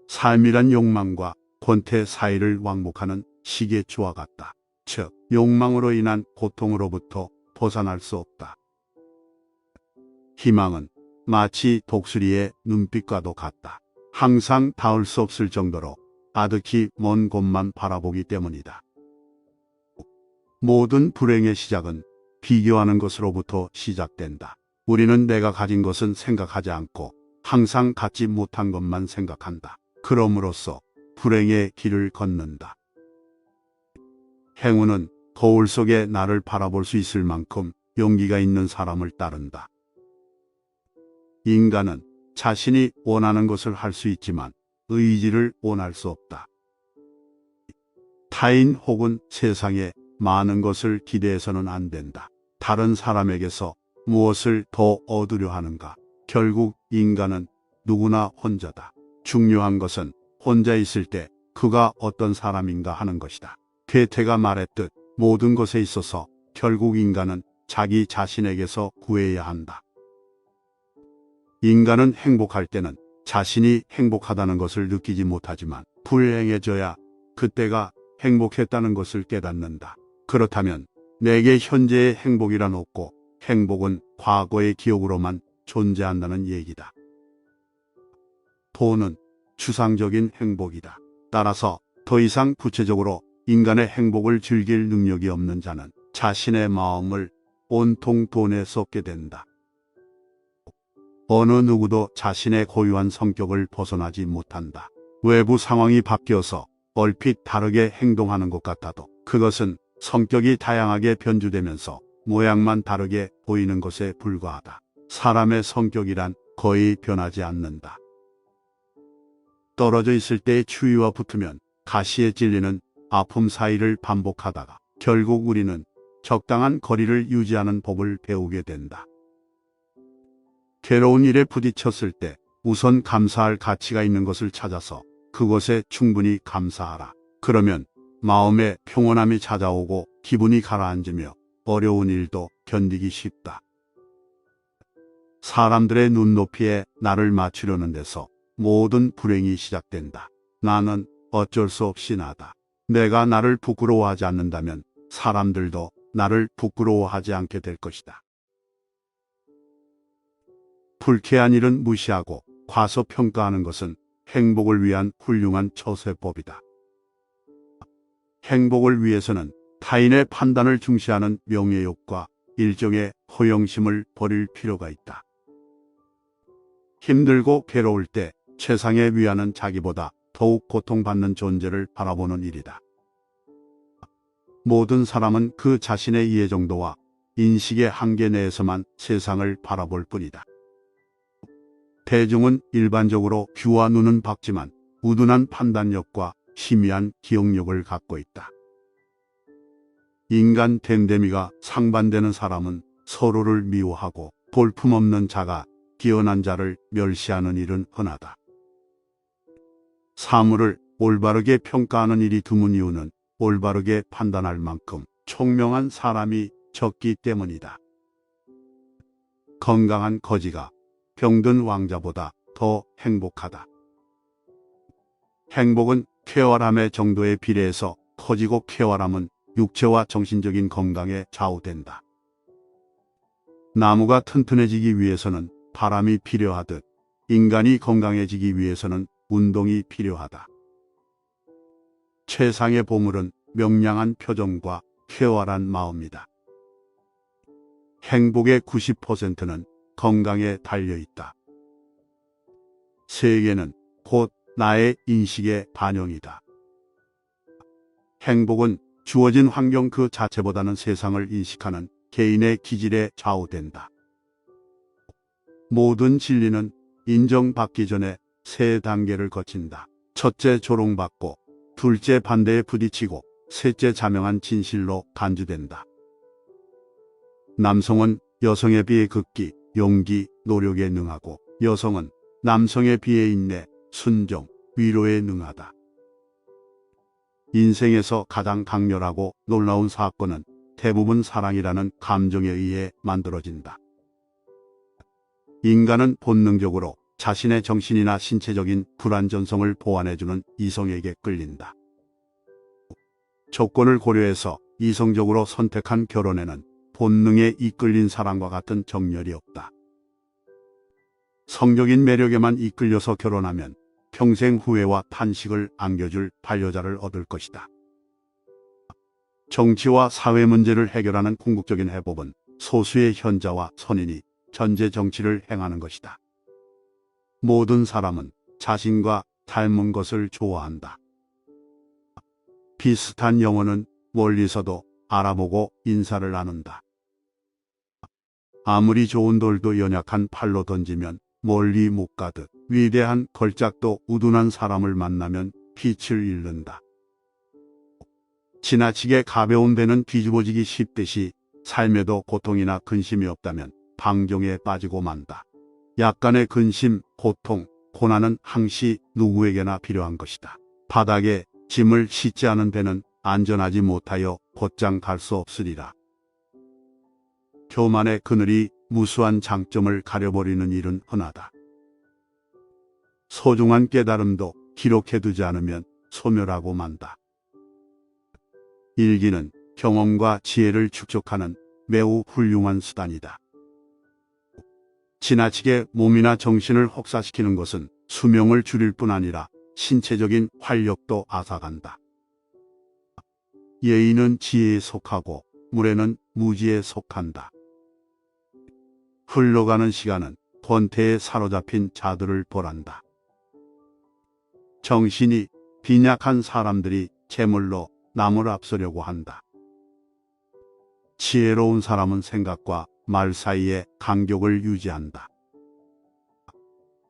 삶이란 욕망과 권태 사이를 왕복하는 시계추와 같다. 즉, 욕망으로 인한 고통으로부터 벗어날 수 없다. 희망은 마치 독수리의 눈빛과도 같다. 항상 닿을 수 없을 정도로 아득히 먼 곳만 바라보기 때문이다. 모든 불행의 시작은 비교하는 것으로부터 시작된다. 우리는 내가 가진 것은 생각하지 않고 항상 갖지 못한 것만 생각한다. 그럼으로써 불행의 길을 걷는다. 행운은 거울 속에 나를 바라볼 수 있을 만큼 용기가 있는 사람을 따른다. 인간은 자신이 원하는 것을 할 수 있지만 의지를 원할 수 없다. 타인 혹은 세상에 많은 것을 기대해서는 안 된다. 다른 사람에게서 무엇을 더 얻으려 하는가? 결국 인간은 누구나 혼자다. 중요한 것은 혼자 있을 때 그가 어떤 사람인가 하는 것이다. 괴테가 말했듯 모든 것에 있어서 결국 인간은 자기 자신에게서 구해야 한다. 인간은 행복할 때는 자신이 행복하다는 것을 느끼지 못하지만 불행해져야 그때가 행복했다는 것을 깨닫는다. 그렇다면 내게 현재의 행복이란 없고 행복은 과거의 기억으로만 존재한다는 얘기다. 돈은 추상적인 행복이다. 따라서 더 이상 구체적으로 인간의 행복을 즐길 능력이 없는 자는 자신의 마음을 온통 돈에 쏟게 된다. 어느 누구도 자신의 고유한 성격을 벗어나지 못한다. 외부 상황이 바뀌어서 얼핏 다르게 행동하는 것 같아도 그것은 성격이 다양하게 변주되면서 모양만 다르게 보이는 것에 불과하다. 사람의 성격이란 거의 변하지 않는다. 떨어져 있을 때의 추위와 붙으면 가시에 찔리는 아픔 사이를 반복하다가 결국 우리는 적당한 거리를 유지하는 법을 배우게 된다. 괴로운 일에 부딪혔을 때 우선 감사할 가치가 있는 것을 찾아서 그것에 충분히 감사하라. 그러면 마음에 평온함이 찾아오고 기분이 가라앉으며 어려운 일도 견디기 쉽다. 사람들의 눈높이에 나를 맞추려는 데서 모든 불행이 시작된다. 나는 어쩔 수 없이 나다. 내가 나를 부끄러워하지 않는다면 사람들도 나를 부끄러워하지 않게 될 것이다. 불쾌한 일은 무시하고 과소평가하는 것은 행복을 위한 훌륭한 처세법이다. 행복을 위해서는 타인의 판단을 중시하는 명예욕과 일종의 허영심을 버릴 필요가 있다. 힘들고 괴로울 때 최상의 위안은 자기보다 더욱 고통받는 존재를 바라보는 일이다. 모든 사람은 그 자신의 이해 정도와 인식의 한계 내에서만 세상을 바라볼 뿐이다. 대중은 일반적으로 귀와 눈은 밝지만 우둔한 판단력과 희미한 기억력을 갖고 있다. 인간 댐댐이가 상반되는 사람은 서로를 미워하고 볼품없는 자가 뛰어난 자를 멸시하는 일은 흔하다. 사물을 올바르게 평가하는 일이 드문 이유는 올바르게 판단할 만큼 총명한 사람이 적기 때문이다. 건강한 거지가 병든 왕자보다 더 행복하다. 행복은 쾌활함의 정도에 비례해서 커지고 쾌활함은 육체와 정신적인 건강에 좌우된다. 나무가 튼튼해지기 위해서는 바람이 필요하듯 인간이 건강해지기 위해서는 운동이 필요하다. 최상의 보물은 명량한 표정과 쾌활한 마음이다. 행복의 90%는 건강에 달려있다. 세계는 곧 나의 인식의 반영이다. 행복은 주어진 환경 그 자체보다는 세상을 인식하는 개인의 기질에 좌우된다. 모든 진리는 인정받기 전에 세 단계를 거친다. 첫째 조롱받고, 둘째 반대에 부딪히고, 셋째 자명한 진실로 간주된다. 남성은 여성에 비해 극기, 용기, 노력에 능하고, 여성은 남성에 비해 인내, 순종, 위로에 능하다. 인생에서 가장 강렬하고 놀라운 사건은 대부분 사랑이라는 감정에 의해 만들어진다. 인간은 본능적으로 자신의 정신이나 신체적인 불완전성을 보완해주는 이성에게 끌린다. 조건을 고려해서 이성적으로 선택한 결혼에는 본능에 이끌린 사랑과 같은 정열이 없다. 성적인 매력에만 이끌려서 결혼하면 평생 후회와 탄식을 안겨줄 반려자를 얻을 것이다. 정치와 사회 문제를 해결하는 궁극적인 해법은 소수의 현자와 선인이 전제 정치를 행하는 것이다. 모든 사람은 자신과 닮은 것을 좋아한다. 비슷한 영혼은 멀리서도 알아보고 인사를 나눈다. 아무리 좋은 돌도 연약한 팔로 던지면 멀리 못 가듯 위대한 걸작도 우둔한 사람을 만나면 빛을 잃는다. 지나치게 가벼운 배는 뒤집어지기 쉽듯이 삶에도 고통이나 근심이 없다면 방종에 빠지고 만다. 약간의 근심, 고통, 고난은 항시 누구에게나 필요한 것이다. 바닥에 짐을 싣지 않은 배는 안전하지 못하여 곧장 갈 수 없으리라. 교만의 그늘이 무수한 장점을 가려버리는 일은 흔하다. 소중한 깨달음도 기록해두지 않으면 소멸하고 만다. 일기는 경험과 지혜를 축적하는 매우 훌륭한 수단이다. 지나치게 몸이나 정신을 혹사시키는 것은 수명을 줄일 뿐 아니라 신체적인 활력도 앗아간다. 예의는 지혜에 속하고 무례는 무지에 속한다. 흘러가는 시간은 권태에 사로잡힌 자들을 보란다. 정신이 빈약한 사람들이 재물로 남을 앞서려고 한다. 지혜로운 사람은 생각과 말 사이에 간격을 유지한다.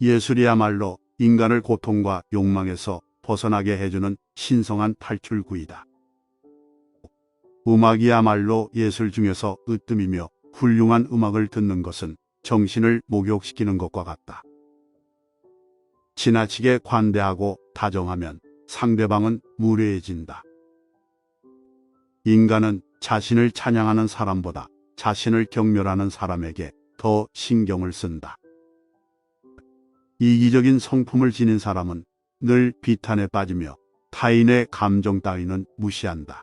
예술이야말로 인간을 고통과 욕망에서 벗어나게 해주는 신성한 탈출구이다. 음악이야말로 예술 중에서 으뜸이며 훌륭한 음악을 듣는 것은 정신을 목욕시키는 것과 같다. 지나치게 관대하고 다정하면 상대방은 무례해진다. 인간은 자신을 찬양하는 사람보다 자신을 경멸하는 사람에게 더 신경을 쓴다. 이기적인 성품을 지닌 사람은 늘 비탄에 빠지며 타인의 감정 따위는 무시한다.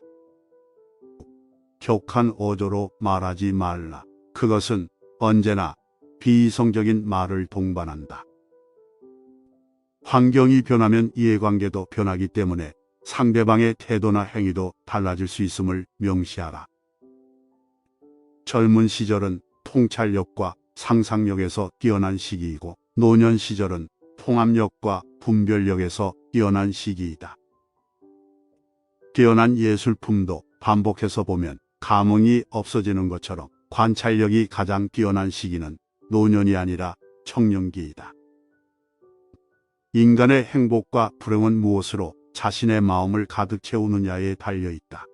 격한 어조로 말하지 말라. 그것은 언제나 비이성적인 말을 동반한다. 환경이 변하면 이해관계도 변하기 때문에 상대방의 태도나 행위도 달라질 수 있음을 명시하라. 젊은 시절은 통찰력과 상상력에서 뛰어난 시기이고 노년 시절은 통합력과 분별력에서 뛰어난 시기이다. 뛰어난 예술품도 반복해서 보면 감흥이 없어지는 것처럼 관찰력이 가장 뛰어난 시기는 노년이 아니라 청년기이다. 인간의 행복과 불행은 무엇으로 자신의 마음을 가득 채우느냐에 달려있다.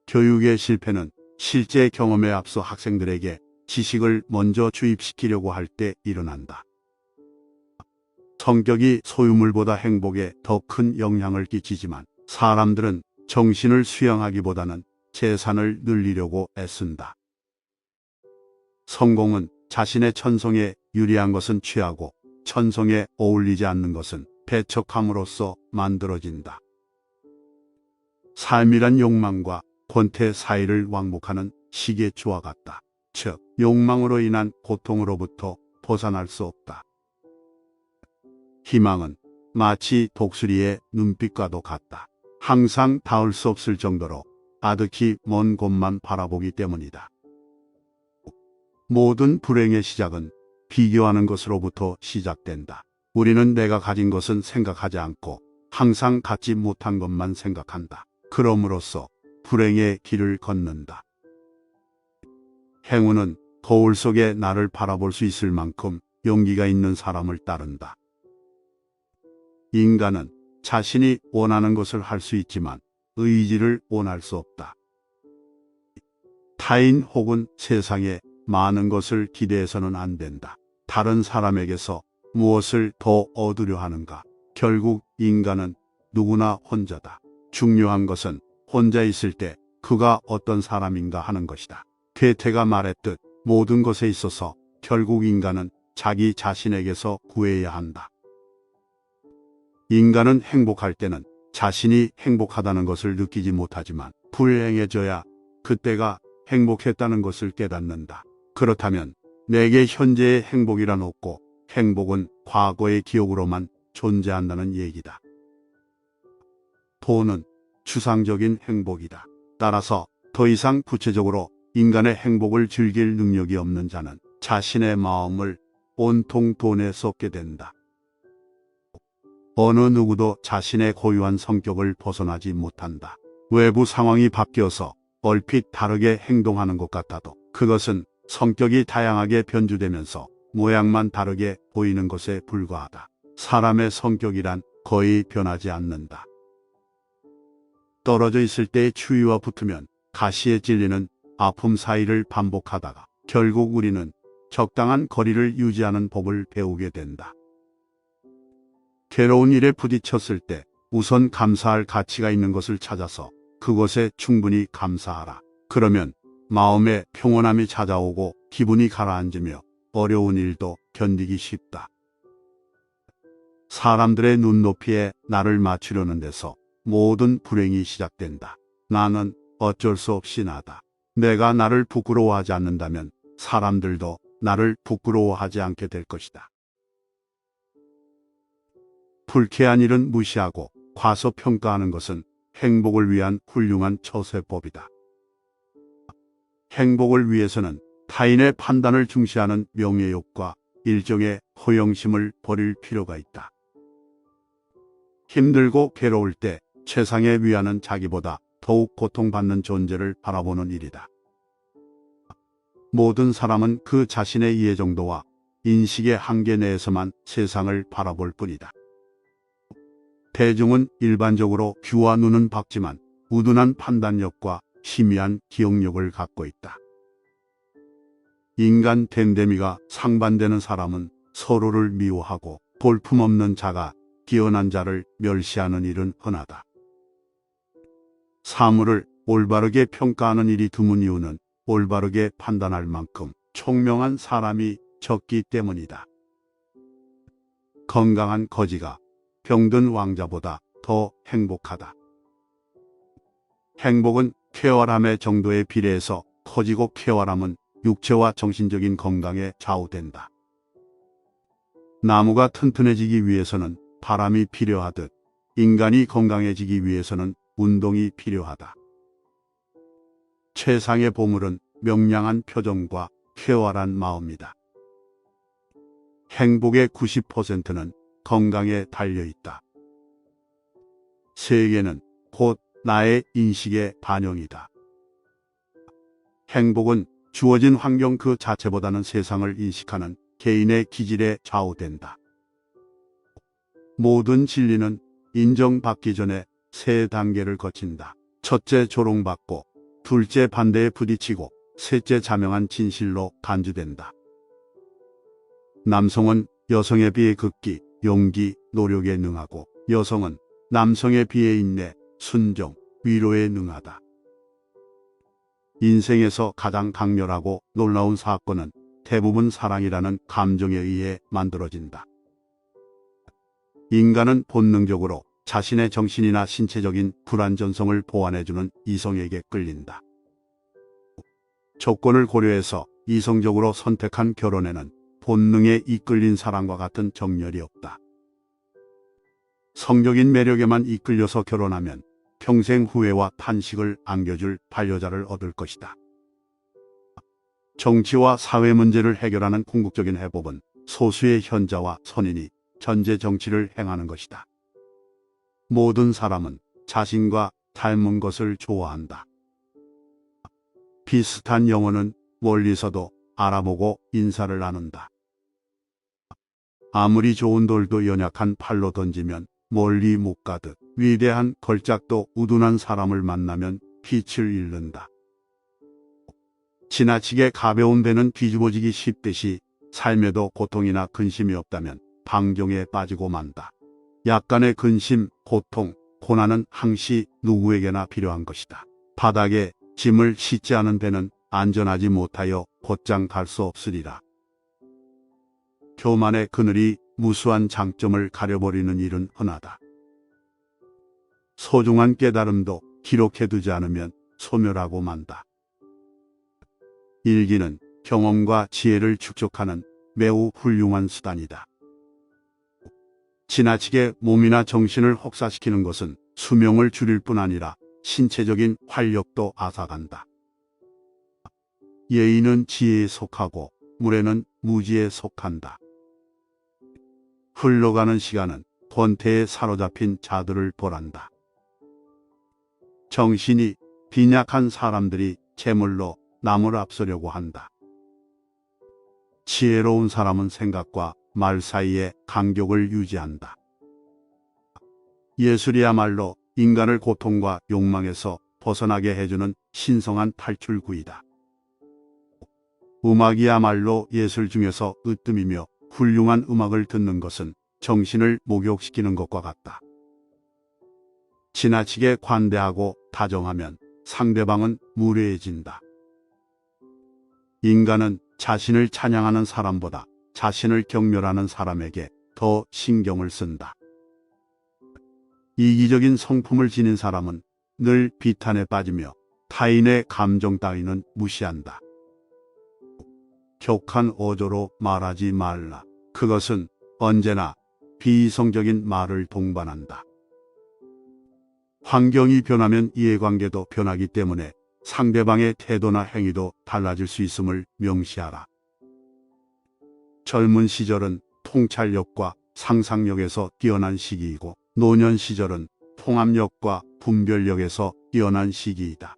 교육의 실패는 실제 경험에 앞서 학생들에게 지식을 먼저 주입시키려고 할 때 일어난다. 성격이 소유물보다 행복에 더 큰 영향을 끼치지만 사람들은 정신을 수양하기보다는 재산을 늘리려고 애쓴다. 성공은 자신의 천성에 유리한 것은 취하고 천성에 어울리지 않는 것은 배척함으로써 만들어진다. 삶이란 욕망과 권태 사이를 왕복하는 시계추와 같다. 즉, 욕망으로 인한 고통으로부터 벗어날 수 없다. 희망은 마치 독수리의 눈빛과도 같다. 항상 닿을 수 없을 정도로 아득히 먼 곳만 바라보기 때문이다. 모든 불행의 시작은 비교하는 것으로부터 시작된다. 우리는 내가 가진 것은 생각하지 않고 항상 갖지 못한 것만 생각한다. 그럼으로써 불행의 길을 걷는다. 행운은 거울 속에 나를 바라볼 수 있을 만큼 용기가 있는 사람을 따른다. 인간은 자신이 원하는 것을 할 수 있지만 의지를 원할 수 없다. 타인 혹은 세상에 많은 것을 기대해서는 안 된다. 다른 사람에게서 무엇을 더 얻으려 하는가? 결국 인간은 누구나 혼자다. 중요한 것은 혼자 있을 때 그가 어떤 사람인가 하는 것이다. 괴테가 말했듯 모든 것에 있어서 결국 인간은 자기 자신에게서 구해야 한다. 인간은 행복할 때는 자신이 행복하다는 것을 느끼지 못하지만 불행해져야 그때가 행복했다는 것을 깨닫는다. 그렇다면 내게 현재의 행복이란 없고 행복은 과거의 기억으로만 존재한다는 얘기다. 돈은 추상적인 행복이다. 따라서 더 이상 구체적으로 인간의 행복을 즐길 능력이 없는 자는 자신의 마음을 온통 돈에 쏟게 된다. 어느 누구도 자신의 고유한 성격을 벗어나지 못한다. 외부 상황이 바뀌어서 얼핏 다르게 행동하는 것 같아도 그것은 성격이 다양하게 변주되면서 모양만 다르게 보이는 것에 불과하다. 사람의 성격이란 거의 변하지 않는다. 떨어져 있을 때의 추위와 붙으면 가시에 찔리는 아픔 사이를 반복하다가 결국 우리는 적당한 거리를 유지하는 법을 배우게 된다. 괴로운 일에 부딪혔을 때 우선 감사할 가치가 있는 것을 찾아서 그것에 충분히 감사하라. 그러면 마음에 평온함이 찾아오고 기분이 가라앉으며 어려운 일도 견디기 쉽다. 사람들의 눈높이에 나를 맞추려는 데서 모든 불행이 시작된다. 나는 어쩔 수 없이 나다. 내가 나를 부끄러워하지 않는다면 사람들도 나를 부끄러워하지 않게 될 것이다. 불쾌한 일은 무시하고 과소평가하는 것은 행복을 위한 훌륭한 처세법이다. 행복을 위해서는 타인의 판단을 중시하는 명예욕과 일종의 허영심을 버릴 필요가 있다. 힘들고 괴로울 때 최상의 위안은 자기보다 더욱 고통받는 존재를 바라보는 일이다. 모든 사람은 그 자신의 이해 정도와 인식의 한계 내에서만 세상을 바라볼 뿐이다. 대중은 일반적으로 귀와 눈은 밝지만 우둔한 판단력과 희미한 기억력을 갖고 있다. 인간 댐댐이가 상반되는 사람은 서로를 미워하고 볼품없는 자가 뛰어난 자를 멸시하는 일은 흔하다. 사물을 올바르게 평가하는 일이 드문 이유는 올바르게 판단할 만큼 총명한 사람이 적기 때문이다. 건강한 거지가 병든 왕자보다 더 행복하다. 행복은 쾌활함의 정도에 비례해서 커지고 쾌활함은 육체와 정신적인 건강에 좌우된다. 나무가 튼튼해지기 위해서는 바람이 필요하듯 인간이 건강해지기 위해서는 운동이 필요하다. 최상의 보물은 명량한 표정과 쾌활한 마음이다. 행복의 90%는 건강에 달려있다. 세계는 곧 나의 인식의 반영이다. 행복은 주어진 환경 그 자체보다는 세상을 인식하는 개인의 기질에 좌우된다. 모든 진리는 인정받기 전에 세 단계를 거친다. 첫째 조롱받고, 둘째 반대에 부딪히고, 셋째 자명한 진실로 간주된다. 남성은 여성에 비해 극기, 용기, 노력에 능하고 여성은 남성에 비해 인내, 순종, 위로에 능하다. 인생에서 가장 강렬하고 놀라운 사건은 대부분 사랑이라는 감정에 의해 만들어진다. 인간은 본능적으로 자신의 정신이나 신체적인 불완전성을 보완해주는 이성에게 끌린다. 조건을 고려해서 이성적으로 선택한 결혼에는 본능에 이끌린 사랑과 같은 정열이 없다. 성적인 매력에만 이끌려서 결혼하면 평생 후회와 탄식을 안겨줄 반려자를 얻을 것이다. 정치와 사회 문제를 해결하는 궁극적인 해법은 소수의 현자와 선인이 전제 정치를 행하는 것이다. 모든 사람은 자신과 닮은 것을 좋아한다. 비슷한 영혼은 멀리서도 알아보고 인사를 나눈다. 아무리 좋은 돌도 연약한 팔로 던지면 멀리 못 가듯 위대한 걸작도 우둔한 사람을 만나면 빛을 잃는다. 지나치게 가벼운 배는 뒤집어지기 쉽듯이 삶에도 고통이나 근심이 없다면 방종에 빠지고 만다. 약간의 근심, 고통, 고난은 항시 누구에게나 필요한 것이다. 바닥에 짐을 싣지 않은 배는 안전하지 못하여 곧장 갈 수 없으리라. 교만의 그늘이 무수한 장점을 가려버리는 일은 흔하다. 소중한 깨달음도 기록해두지 않으면 소멸하고 만다. 일기는 경험과 지혜를 축적하는 매우 훌륭한 수단이다. 지나치게 몸이나 정신을 혹사시키는 것은 수명을 줄일 뿐 아니라 신체적인 활력도 앗아간다. 예의는 지혜에 속하고 무례는 무지에 속한다. 흘러가는 시간은 권태에 사로잡힌 자들을 벌한다. 정신이 빈약한 사람들이 재물로 남을 앞서려고 한다. 지혜로운 사람은 생각과 말 사이에 간격을 유지한다. 예술이야말로 인간을 고통과 욕망에서 벗어나게 해주는 신성한 탈출구이다. 음악이야말로 예술 중에서 으뜸이며 훌륭한 음악을 듣는 것은 정신을 목욕시키는 것과 같다. 지나치게 관대하고 다정하면 상대방은 무례해진다. 인간은 자신을 찬양하는 사람보다 자신을 경멸하는 사람에게 더 신경을 쓴다. 이기적인 성품을 지닌 사람은 늘 비탄에 빠지며 타인의 감정 따위는 무시한다. 격한 어조로 말하지 말라. 그것은 언제나 비이성적인 말을 동반한다. 환경이 변하면 이해관계도 변하기 때문에 상대방의 태도나 행위도 달라질 수 있음을 명시하라. 젊은 시절은 통찰력과 상상력에서 뛰어난 시기이고 노년 시절은 통합력과 분별력에서 뛰어난 시기이다.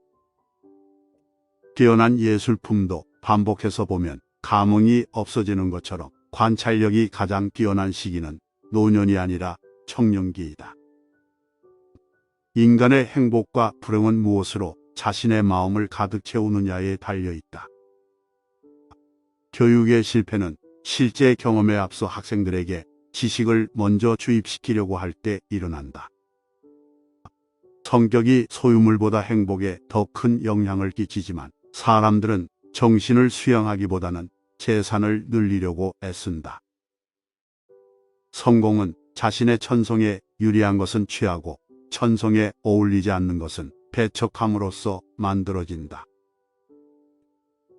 뛰어난 예술품도 반복해서 보면 감흥이 없어지는 것처럼 관찰력이 가장 뛰어난 시기는 노년이 아니라 청년기이다. 인간의 행복과 불행은 무엇으로 자신의 마음을 가득 채우느냐에 달려있다. 교육의 실패는 실제 경험에 앞서 학생들에게 지식을 먼저 주입시키려고 할 때 일어난다. 성격이 소유물보다 행복에 더 큰 영향을 끼치지만 사람들은 정신을 수양하기보다는 재산을 늘리려고 애쓴다. 성공은 자신의 천성에 유리한 것은 취하고 천성에 어울리지 않는 것은 배척함으로써 만들어진다.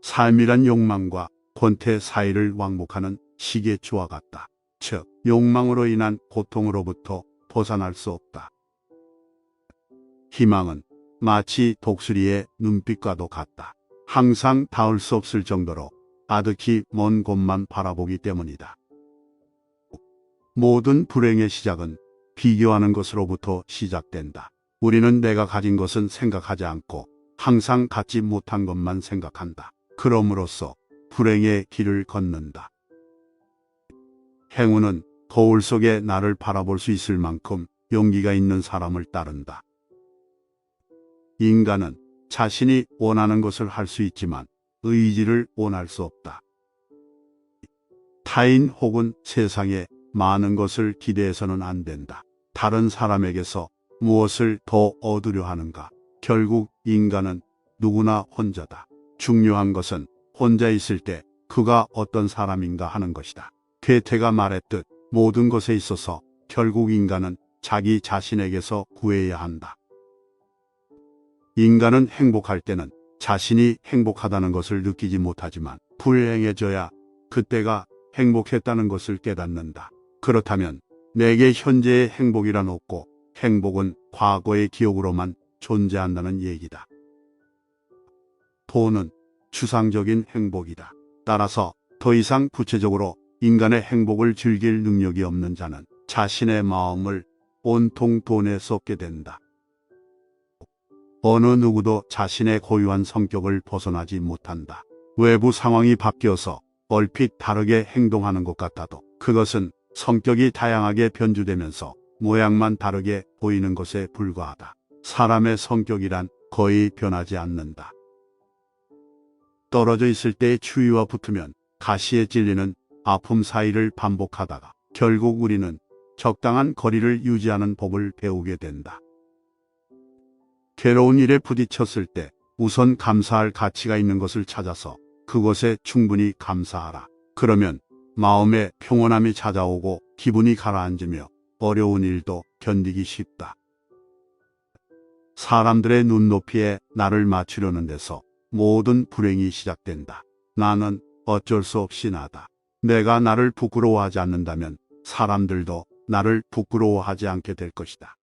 삶이란 욕망과 권태 사이를 왕복하는 시계추와 같다. 즉, 욕망으로 인한 고통으로부터 벗어날 수 없다. 희망은 마치 독수리의 눈빛과도 같다. 항상 닿을 수 없을 정도로 아득히 먼 곳만 바라보기 때문이다. 모든 불행의 시작은 비교하는 것으로부터 시작된다. 우리는 내가 가진 것은 생각하지 않고 항상 갖지 못한 것만 생각한다. 그럼으로써 불행의 길을 걷는다. 행운은 거울 속에 나를 바라볼 수 있을 만큼 용기가 있는 사람을 따른다. 인간은 자신이 원하는 것을 할 수 있지만 의지를 원할 수 없다. 타인 혹은 세상에 많은 것을 기대해서는 안 된다. 다른 사람에게서 무엇을 더 얻으려 하는가? 결국 인간은 누구나 혼자다. 중요한 것은 혼자 있을 때 그가 어떤 사람인가 하는 것이다. 괴테가 말했듯 모든 것에 있어서 결국 인간은 자기 자신에게서 구해야 한다. 인간은 행복할 때는 자신이 행복하다는 것을 느끼지 못하지만 불행해져야 그때가 행복했다는 것을 깨닫는다. 그렇다면 내게 현재의 행복이란 없고 행복은 과거의 기억으로만 존재한다는 얘기다. 돈은 추상적인 행복이다. 따라서 더 이상 구체적으로 인간의 행복을 즐길 능력이 없는 자는 자신의 마음을 온통 돈에 쏟게 된다. 어느 누구도 자신의 고유한 성격을 벗어나지 못한다. 외부 상황이 바뀌어서 얼핏 다르게 행동하는 것 같아도 그것은 성격이 다양하게 변주되면서 모양만 다르게 보이는 것에 불과하다. 사람의 성격이란 거의 변하지 않는다. 떨어져 있을 때의 추위와 붙으면 가시에 찔리는 아픔 사이를 반복하다가 결국 우리는 적당한 거리를 유지하는 법을 배우게 된다. 괴로운 일에 부딪혔을 때 우선 감사할 가치가 있는 것을 찾아서 그것에 충분히 감사하라. 그러면 마음에 평온함이 찾아오고 기분이 가라앉으며 어려운 일도 견디기 쉽다. 사람들의 눈높이에 나를 맞추려는 데서 모든 불행이 시작된다. 나는 어쩔 수 없이 나다. 내가 나를 부끄러워하지 않는다면 사람들도 나를 부끄러워하지 않게 될 것이다.